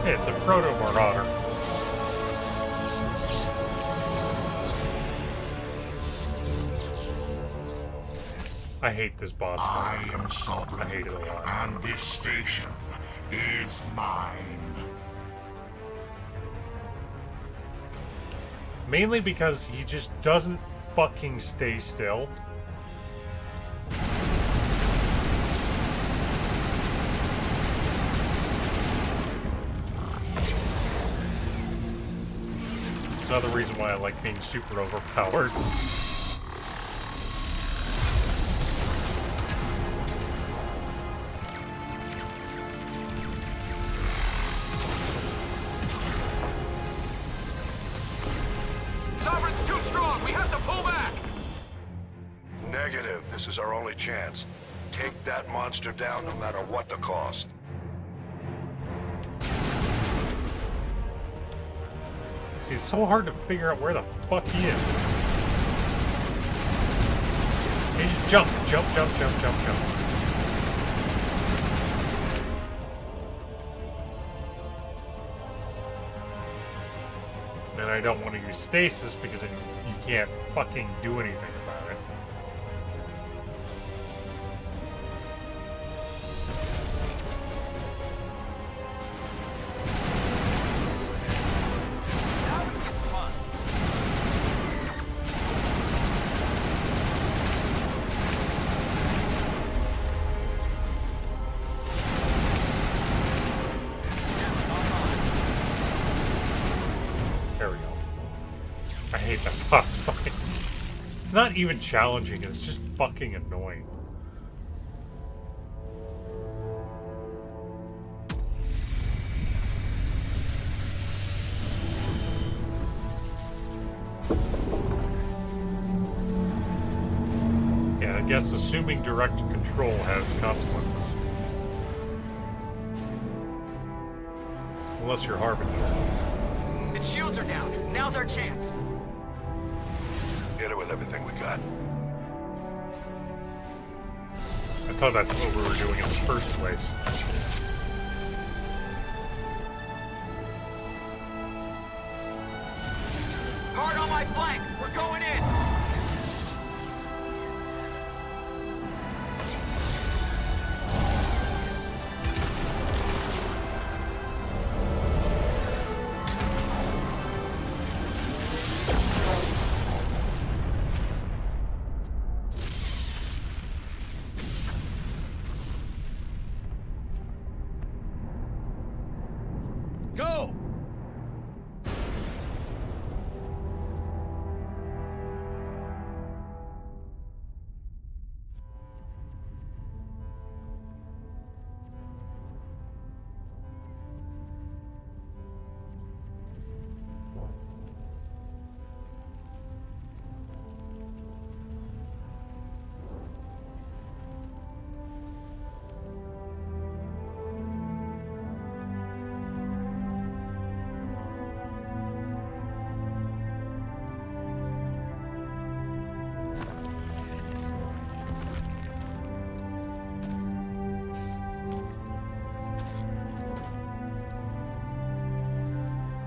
It's a proto-marauder. I hate this boss fight. I am sovereign, I hate it a lot. and this station is mine. Mainly because he just doesn't fucking stay still. It's another reason why I like being super overpowered. Sovereign's too strong! We have to pull back! Negative. This is our only chance. Take that monster down no matter what the cost. It's so hard to figure out where the fuck he is. He just jump, jump, jump, jump, jump, jump. And I don't want to use stasis because then you can't fucking do anything about it. There we go. I hate that boss fight. It's not even challenging, it's just fucking annoying. Yeah, I guess assuming direct control has consequences. Unless you're Harbinger. Its shields are down. Now's our chance. Hit it with everything we got. I thought that's what we were doing in the first place. Hard on my flank. We're going in. Go!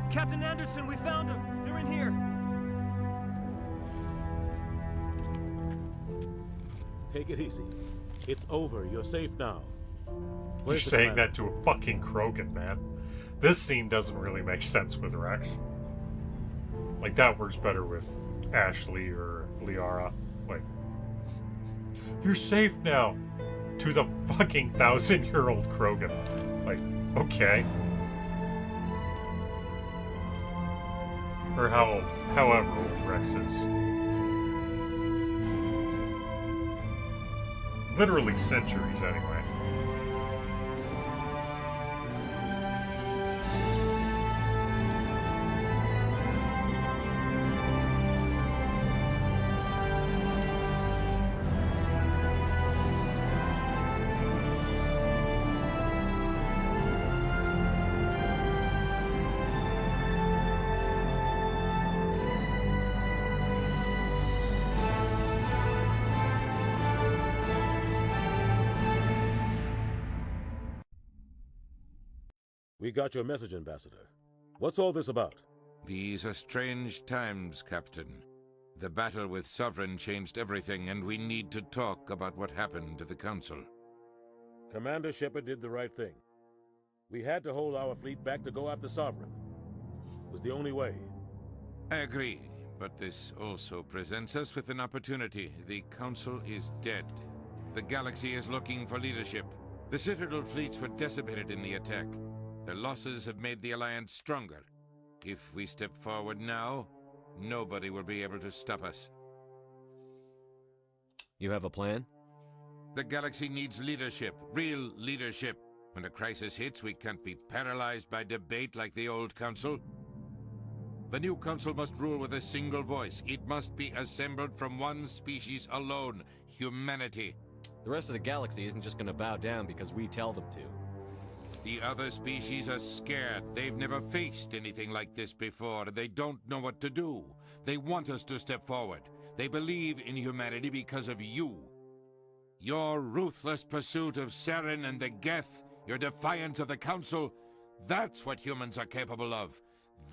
Captain Anderson, we found them. They're in here. Take it easy. It's over. You're safe now. You're saying that to a fucking Krogan, man. This scene doesn't really make sense with Rex. Like, that works better with Ashley or Liara. Like, you're safe now. to the fucking 1,000-year-old Krogan. Like, okay. Or however old Rex is. Literally centuries, anyway. We got your message, Ambassador. What's all this about? These are strange times, Captain. The battle with Sovereign changed everything, and we need to talk about what happened to the Council. Commander Shepard did the right thing. We had to hold our fleet back to go after Sovereign. It was the only way. I agree, but this also presents us with an opportunity. The Council is dead. The galaxy is looking for leadership. The Citadel fleets were decimated in the attack. Their losses have made the Alliance stronger. If we step forward now, nobody will be able to stop us. You have a plan? The galaxy needs leadership, real leadership. When a crisis hits, we can't be paralyzed by debate like the old Council. The new Council must rule with a single voice. It must be assembled from one species alone, humanity. The rest of the galaxy isn't just gonna bow down because we tell them to. The other species are scared. They've never faced anything like this before, and they don't know what to do. They want us to step forward. They believe in humanity because of you. Your ruthless pursuit of Saren and the Geth, your defiance of the Council, that's what humans are capable of.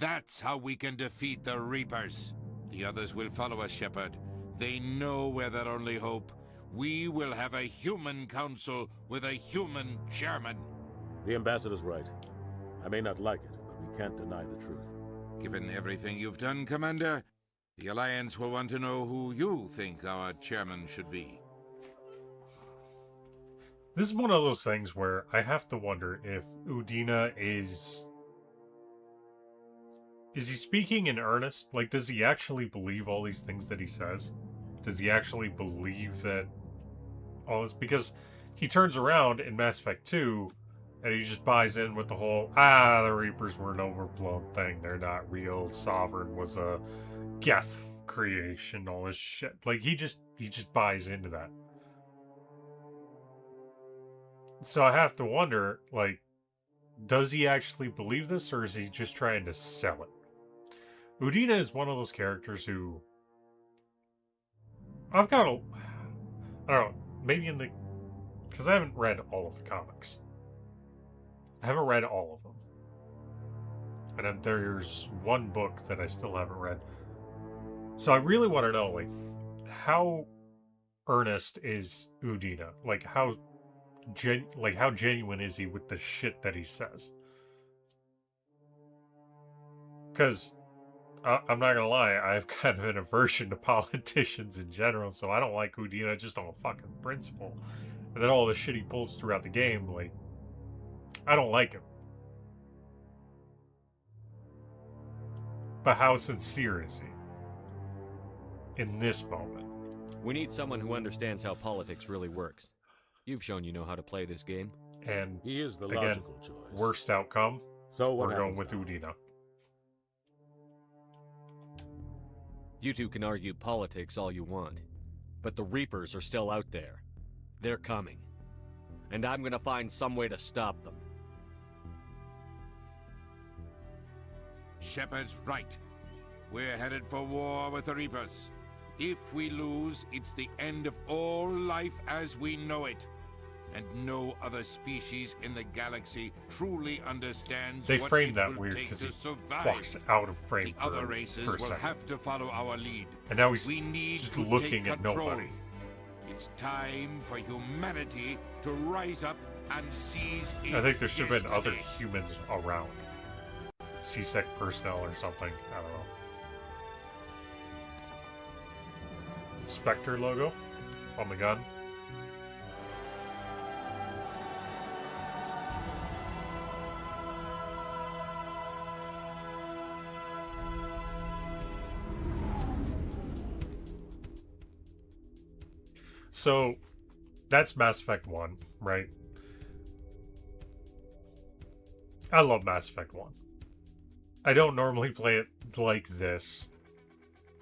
That's how we can defeat the Reapers. The others will follow us, Shepard. They know we're their only hope. We will have a human council with a human chairman. The Ambassador's right. I may not like it, but we can't deny the truth. Given everything you've done, Commander, the Alliance will want to know who you think our chairman should be. This is one of those things where I have to wonder if Udina is he speaking in earnest? Like, does he actually believe all these things that he says? Does he actually believe that all this? Because he turns around in Mass Effect 2 and he just buys in with the whole, the Reapers were an overblown thing. They're not real. Sovereign was a Geth creation, all this shit. Like, he just buys into that. So I have to wonder, like, does he actually believe this, or is he just trying to sell it? Udina is one of those characters who I don't know, maybe because I haven't read all of the comics. I haven't read all of them. And then there's one book that I still haven't read. So I really want to know, like, how earnest is Udina? Like, how genuine is he with the shit that he says? Because I'm not gonna lie, I have kind of an aversion to politicians in general, so I don't like Udina just on a fucking principle. And then all the shit he pulls throughout the game, like, I don't like him. But how sincere is he in this moment? We need someone who understands how politics really works. You've shown you know how to play this game. And he is the again, logical choice. Worst outcome, so what we're going with now? Udina. You two can argue politics all you want, but the Reapers are still out there. They're coming. And I'm gonna find some way to stop them. Shepard's right. We're headed for war with the Reapers. If we lose, it's the end of all life as we know it. And no other species in the galaxy truly understands they what framed it that will weird take because to he survive. walks out of frame The other races will second. have to follow our lead. And now he's we need just to looking take at control. nobody. It's time for humanity to rise up and seize its I think there should have been other destiny. humans around. CSEC personnel or something. I don't know. Spectre logo on the gun. So that's Mass Effect 1, right? I love Mass Effect 1. I don't normally play it like this,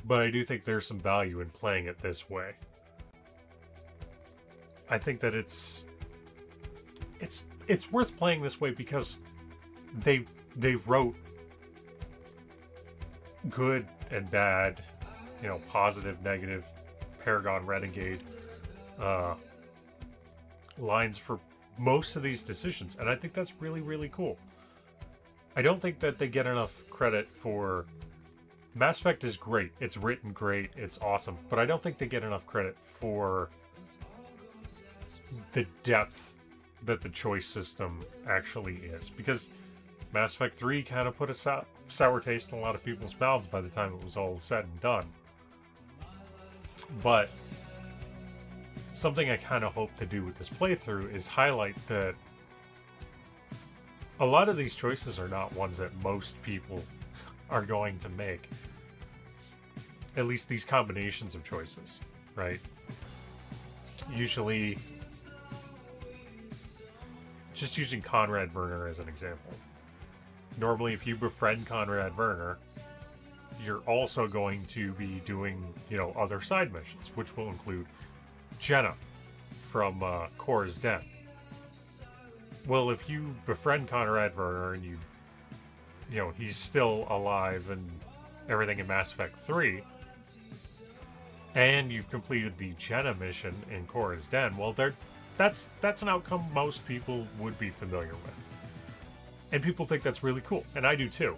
but I do think there's some value in playing it this way. I think that it's worth playing this way because they wrote good and bad, you know, positive, negative, Paragon, Renegade lines for most of these decisions, and I think that's really, really cool. I don't think that they get enough credit for... Mass Effect is great, it's written great, it's awesome, but I don't think they get enough credit for the depth that the choice system actually is, because Mass Effect 3 kind of put a sour taste in a lot of people's mouths by the time it was all said and done. But something I kind of hope to do with this playthrough is highlight that a lot of these choices are not ones that most people are going to make. At least these combinations of choices, right? Usually, just using Conrad Werner as an example. Normally, if you befriend Conrad Werner, you're also going to be doing, you know, other side missions, which will include Jenna from Cora's Den. Well, if you befriend Conrad Werner and you know, he's still alive and everything in Mass Effect 3, and you've completed the Jenna mission in Cora's Den, well, that's an outcome most people would be familiar with. And people think that's really cool, and I do too.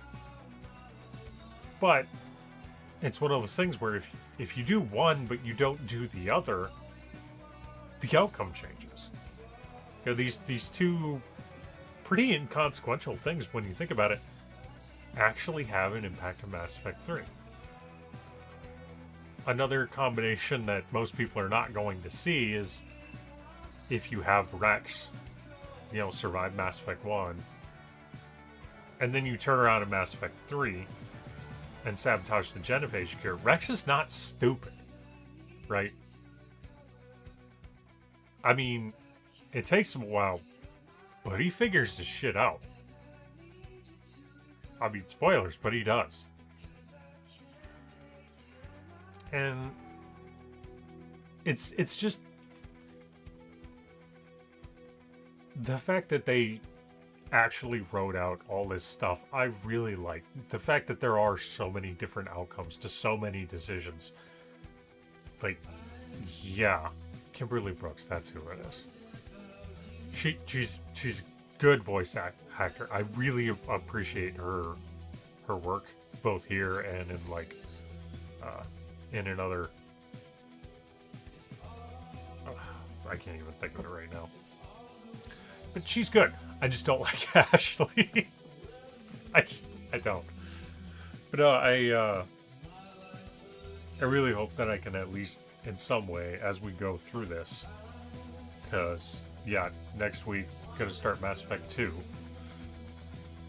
But it's one of those things where if you do one but you don't do the other, the outcome changes. You know, these two pretty inconsequential things, when you think about it, actually have an impact on Mass Effect 3. Another combination that most people are not going to see is if you have Rex, you know, survive Mass Effect 1, and then you turn around in Mass Effect 3 and sabotage the genophage cure. Rex is not stupid, right? I mean, it takes him a while, but he figures this shit out. I mean, spoilers, but he does. And it's just the fact that they actually wrote out all this stuff. I really like the fact that there are so many different outcomes to so many decisions. Like, yeah, Kimberly Brooks, that's who it is. She's a good voice actor. I really appreciate her work, both here and in like in another. I can't even think of it right now. But she's good. I just don't like Ashley. I don't. But no, I really hope that I can at least in some way as we go through this, because yeah, next week gonna start Mass Effect 2.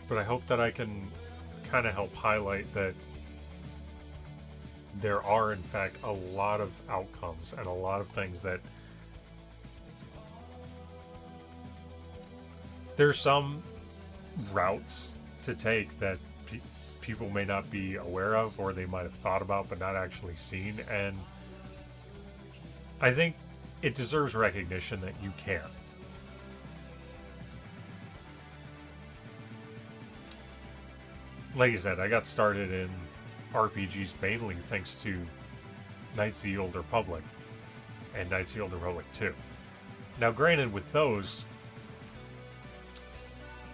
But I hope that I can kind of help highlight that there are in fact a lot of outcomes and a lot of things that there's some routes to take that people may not be aware of, or they might have thought about but not actually seen, and I think it deserves recognition that you care. Like I said, I got started in RPGs mainly thanks to Knights of the Old Republic and Knights of the Old Republic 2. Now granted, with those,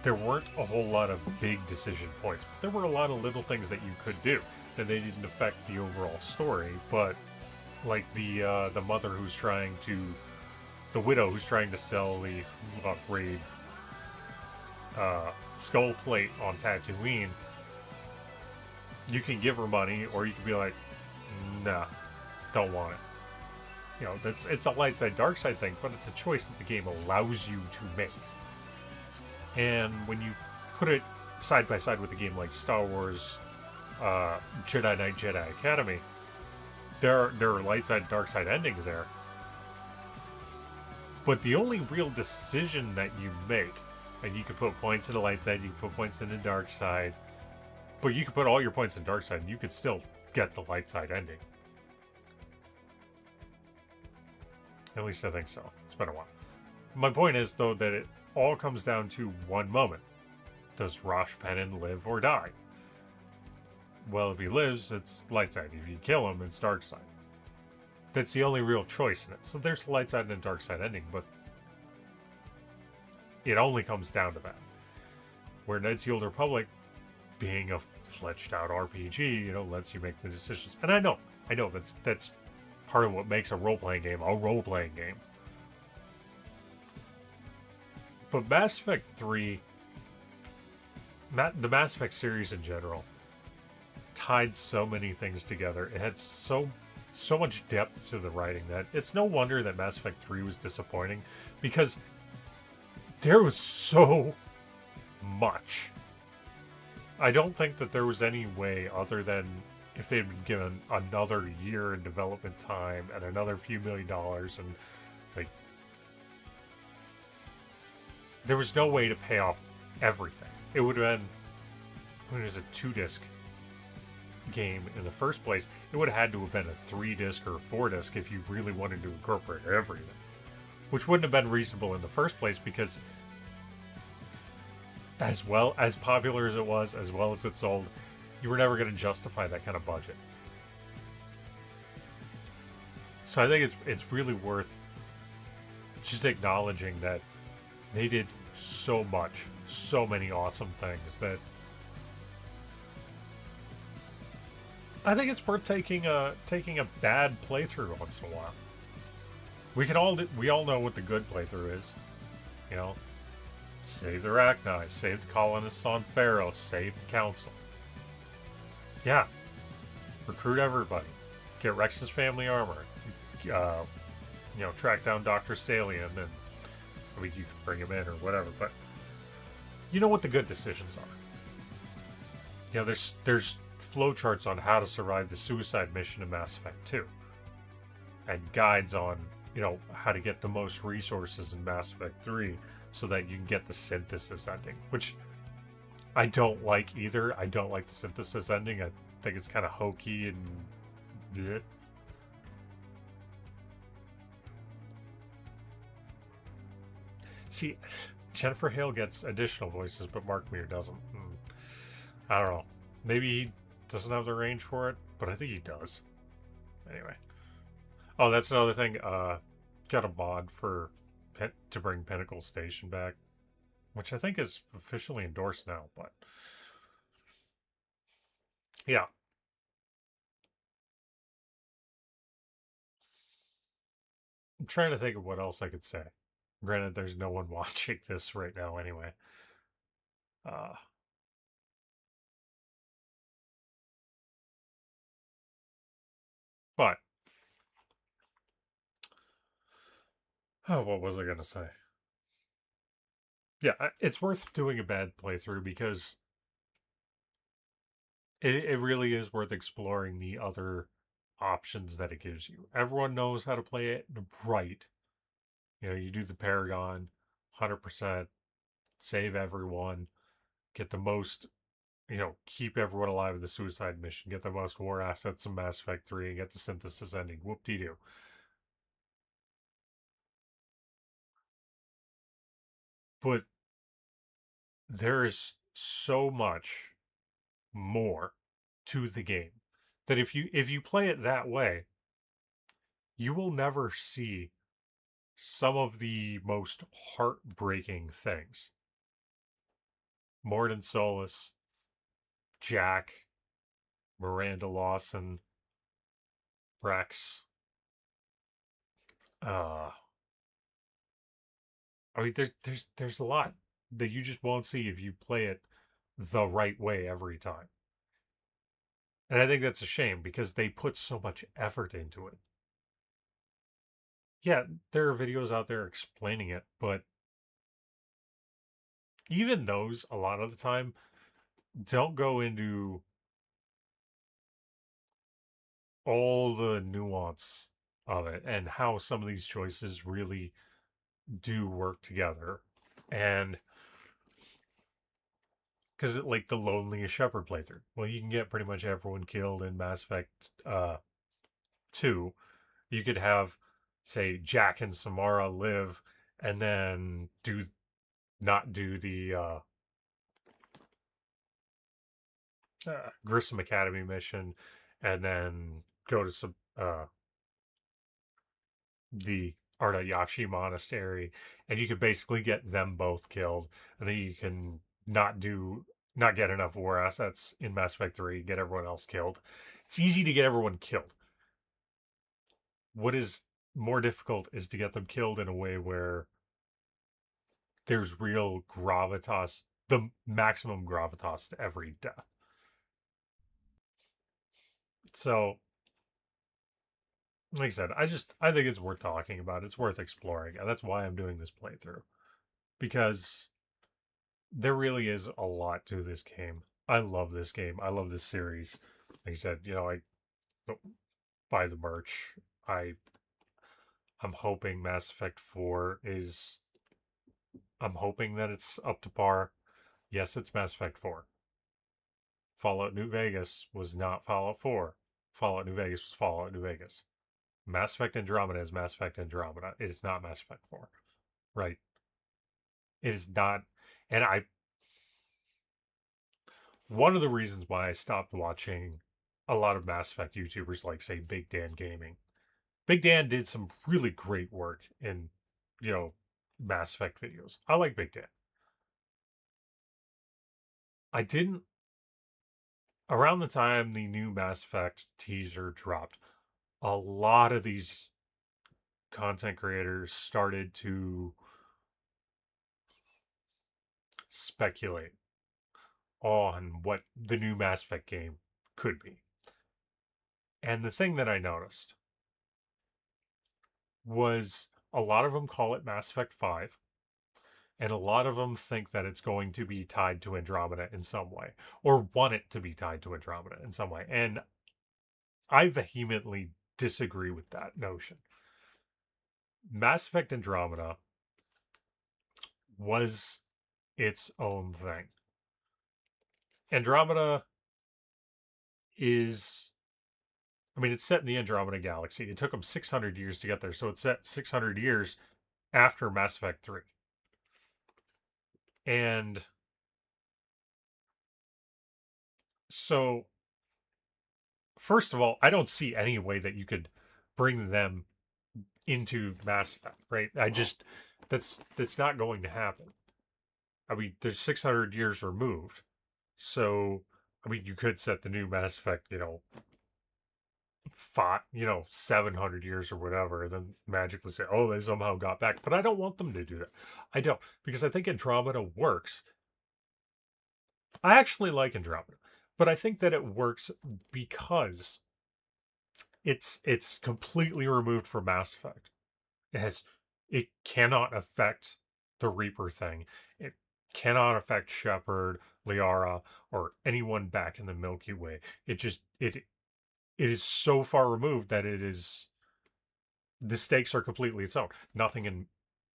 there weren't a whole lot of big decision points, but there were a lot of little things that you could do, and they didn't affect the overall story. But like the mother who's trying to, the widow who's trying to sell the upgrade skull plate on Tatooine, you can give her money, or you can be like, nah, don't want it. You know, it's a light side, dark side thing, but it's a choice that the game allows you to make. And when you put it side by side with a game like Star Wars Jedi Knight Jedi Academy, there are light side, dark side endings there. But the only real decision that you make, and you can put points in the light side, you can put points in the dark side, but you can put all your points in dark side and you could still get the light side ending. At least I think so. It's been a while. My point is, though, that it all comes down to one moment. Does Rosh Pennon live or die? Well, if he lives, it's light side. If you kill him, it's dark side. That's the only real choice in it. So there's the light side and dark side ending, but it only comes down to that. Where Knights of the Old Republic, being a fledged out RPG, lets you make the decisions. And I know that's part of what makes a role-playing game a role-playing game. But Mass Effect 3, the Mass Effect series in general, tied so many things together. It had so much depth to the writing that it's no wonder that Mass Effect 3 was disappointing, because there was so much. I don't think that there was any way other than if they'd been given another year in development time and another few $1 million, and there was no way to pay off everything. It would have been, when it was a 2-disc game in the first place, it would have had to have been a 3-disc or a 4-disc if you really wanted to incorporate everything. Which wouldn't have been reasonable in the first place, because as popular as it was, as well as it sold, you were never going to justify that kind of budget. So I think it's really worth just acknowledging that they did so much, so many awesome things, that I think it's worth taking a bad playthrough once in a while. We all know what the good playthrough is. Save the Arachni, save the colonists on Pharaoh, save the council. Yeah. Recruit everybody. Get Rex's family armor. Track down Dr. Salian, and you can bring him in or whatever, but you know what the good decisions are. There's flowcharts on how to survive the suicide mission in Mass Effect 2. And guides on, how to get the most resources in Mass Effect 3 so that you can get the synthesis ending, which I don't like either. I don't like the synthesis ending. I think it's kind of hokey and bleh. See, Jennifer Hale gets additional voices, but Mark Meer doesn't. I don't know. Maybe he doesn't have the range for it, but I think he does. Anyway. Oh, that's another thing. Got a mod to bring Pinnacle Station back, which I think is officially endorsed now, but yeah. I'm trying to think of what else I could say. Granted, there's no one watching this right now anyway. But what was I going to say? Yeah, it's worth doing a bad playthrough, because it really is worth exploring the other options that it gives you. Everyone knows how to play it right. You do the Paragon, 100%, save everyone, get the most, keep everyone alive with the suicide mission, get the most war assets in Mass Effect 3, and get the synthesis ending. Whoop-de-doo. But there is so much more to the game that if you play it that way, you will never see some of the most heartbreaking things. Mordin Solus, Jack, Miranda Lawson, Rex. There's a lot that you just won't see if you play it the right way every time. And I think that's a shame, because they put so much effort into it. Yeah, there are videos out there explaining it, but even those, a lot of the time, don't go into all the nuance of it and how some of these choices really do work together. And because like the Loneliest Shepard playthrough, well, you can get pretty much everyone killed in Mass Effect 2. You could have, say, Jack and Samara live, and then not do the Grissom Academy mission, and then go to some the Ardayashi Monastery, and you could basically get them both killed, and then you can not get enough war assets in Mass Effect 3, get everyone else killed. It's easy to get everyone killed. What is more difficult is to get them killed in a way where there's real gravitas, the maximum gravitas to every death. So, like I said, I think it's worth talking about. It's worth exploring, and that's why I'm doing this playthrough. Because there really is a lot to this game. I love this game. I love this series. Like I said, I buy the merch. I'm hoping Mass Effect 4 is... I'm hoping that it's up to par. Yes, it's Mass Effect 4. Fallout New Vegas was not Fallout 4. Fallout New Vegas was Fallout New Vegas. Mass Effect Andromeda is Mass Effect Andromeda. It is not Mass Effect 4. Right? It is not. And one of the reasons why I stopped watching a lot of Mass Effect YouTubers like, say, Big Dan Gaming. Big Dan did some really great work in, Mass Effect videos. I like Big Dan. I didn't... Around the time the new Mass Effect teaser dropped, a lot of these content creators started to speculate on what the new Mass Effect game could be. And the thing that I noticed was a lot of them call it Mass Effect 5, and a lot of them think that it's going to be tied to Andromeda in some way, or want it to be tied to Andromeda in some way. And I vehemently disagree with that notion. Mass Effect Andromeda was its own thing. Andromeda is... it's set in the Andromeda Galaxy. It took them 600 years to get there, so it's set 600 years after Mass Effect 3. And so, first of all, I don't see any way that you could bring them into Mass Effect, right? That's not going to happen. They're 600 years removed. So, you could set the new Mass Effect, 700 years or whatever, and then magically say, oh, they somehow got back. But I don't want them to do that. I don't, because I think Andromeda works. I actually like Andromeda, but I think that it works because it's completely removed from Mass Effect. It cannot affect the Reaper thing. It cannot affect Shepard, Liara, or anyone back in the Milky Way. It is so far removed that the stakes are completely its own. Nothing in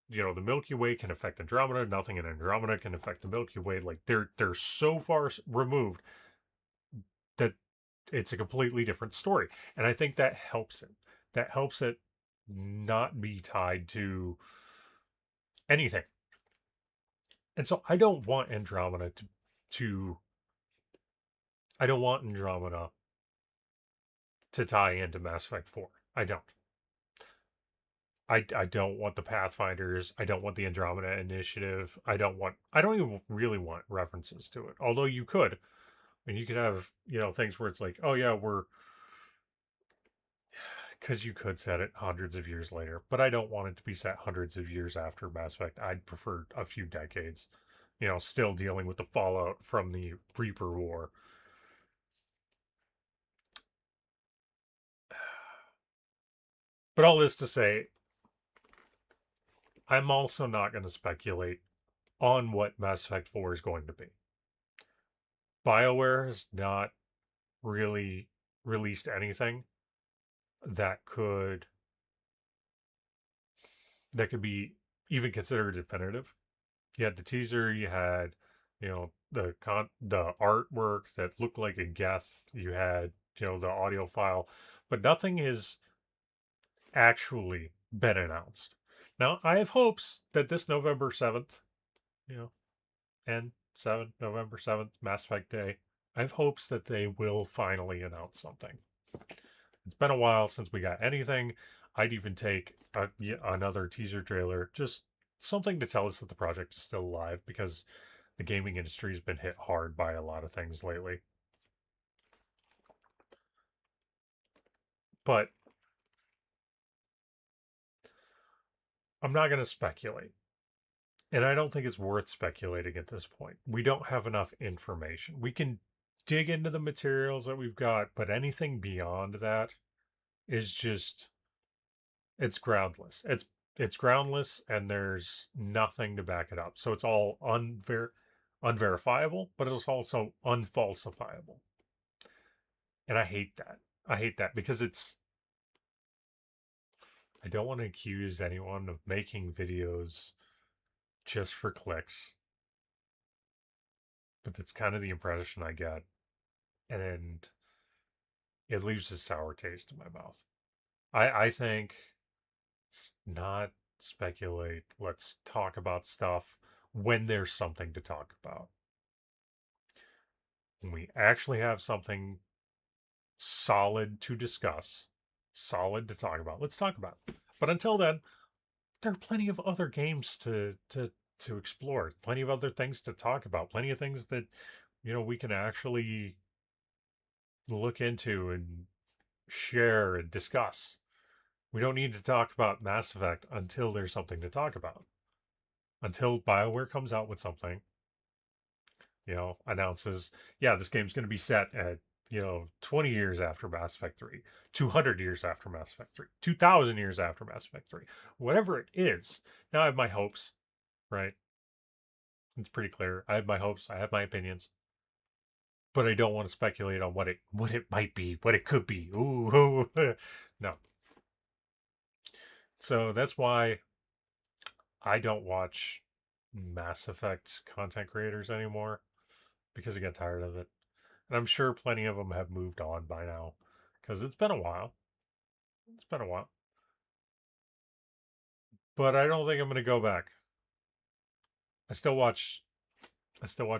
the Milky Way can affect Andromeda. Nothing in Andromeda can affect the Milky Way. Like they're so far removed that it's a completely different story. And I think that helps it. That helps it not be tied to anything. And so I don't want Andromeda I don't want Andromeda to tie into Mass Effect 4. I don't. I don't want the Pathfinders. I don't want the Andromeda Initiative. I don't even really want references to it. Although you could. And you could have, things where it's like, oh yeah, because you could set it hundreds of years later. But I don't want it to be set hundreds of years after Mass Effect. I'd prefer a few decades. Still dealing with the fallout from the Reaper War. But all this to say, I'm also not going to speculate on what Mass Effect 4 is going to be. BioWare has not really released anything that could be even consider definitive. You had the teaser, you had, you know, the artwork that looked like a geth, you had, you know, the audio file, but nothing has actually been announced. Now, I have hopes that this November 7th, you know, November 7th, Mass Effect Day, I have hopes that they will finally announce something. It's been a while since we got anything. I'd even take another teaser trailer, just something to tell us that the project is still alive, because the gaming industry has been hit hard by a lot of things lately. But I'm not going to speculate. And I don't think it's worth speculating at this point. We don't have enough information. We can dig into the materials that we've got, but anything beyond that is just, it's groundless. It's groundless, and there's nothing to back it up. So it's all unverifiable, but it's also unfalsifiable. And I hate that. I hate that because I don't want to accuse anyone of making videos just for clicks. But that's kind of the impression I get. And it leaves a sour taste in my mouth. I think let's not speculate. Let's talk about stuff when there's something to talk about. When we actually have something solid to discuss, solid to talk about, let's talk about it. But until then, there are plenty of other games to explore, plenty of other things to talk about, plenty of things that, you know, we can actually look into and share and discuss. We don't need to talk about Mass Effect until there's something to talk about. Until BioWare comes out with something, you know, announces, yeah, this game's going to be set at, you know, 20 years after Mass Effect 3, 200 years after Mass Effect 3, 2,000 years after Mass Effect 3, whatever it is. Now I have my hopes, right? It's pretty clear. I have my hopes. I have my opinions. But I don't want to speculate on what it might be, what it could be. Ooh, no. So that's why I don't watch Mass Effect content creators anymore, because I get tired of it. And I'm sure plenty of them have moved on by now, because it's been a while. It's been a while. But I don't think I'm going to go back. I still watch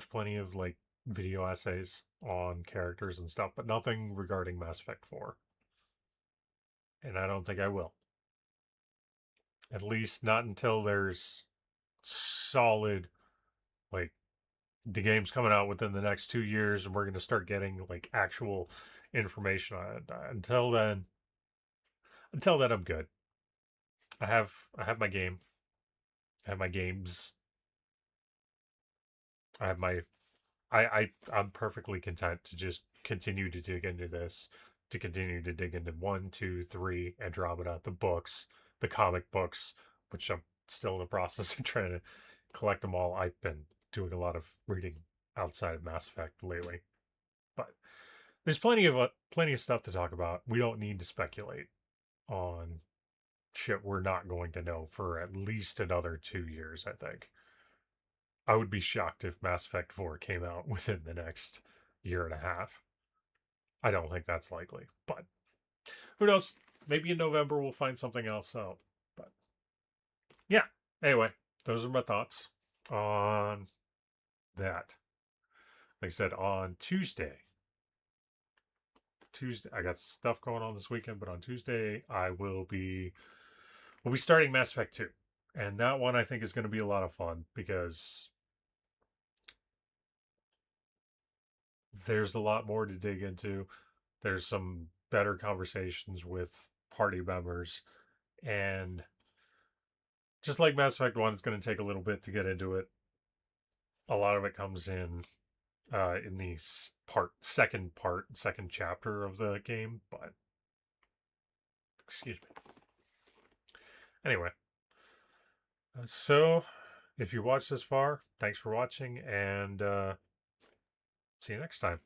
plenty of like video essays on characters and stuff, but nothing regarding Mass Effect 4. And I don't think I will. At least not until there's solid, like, the game's coming out within the next 2 years and we're going to start getting like actual information on it. Until then I'm good. I have my game. I have my games. I have my I'm perfectly content to just continue to dig into this, to continue to dig into 1, 2, 3, Andromeda, the books, the comic books, which I'm still in the process of trying to collect them all. I've been doing a lot of reading outside of Mass Effect lately, but there's plenty of stuff to talk about. We don't need to speculate on shit we're not going to know for at least another 2 years, I think. I would be shocked if Mass Effect 4 came out within the next year and a half. I don't think that's likely, but who knows? Maybe in November we'll find something else out. But yeah, anyway, those are my thoughts on that. Like I said, on Tuesday, I got stuff going on this weekend, but on Tuesday we'll be starting Mass Effect 2. And that one I think is going to be a lot of fun, because there's a lot more to dig into. There's some better conversations with party members, and just like Mass Effect 1, it's going to take a little bit to get into it. A lot of it comes in the second chapter of the game, but excuse me. Anyway, so if you watched this far, thanks for watching, and see you next time.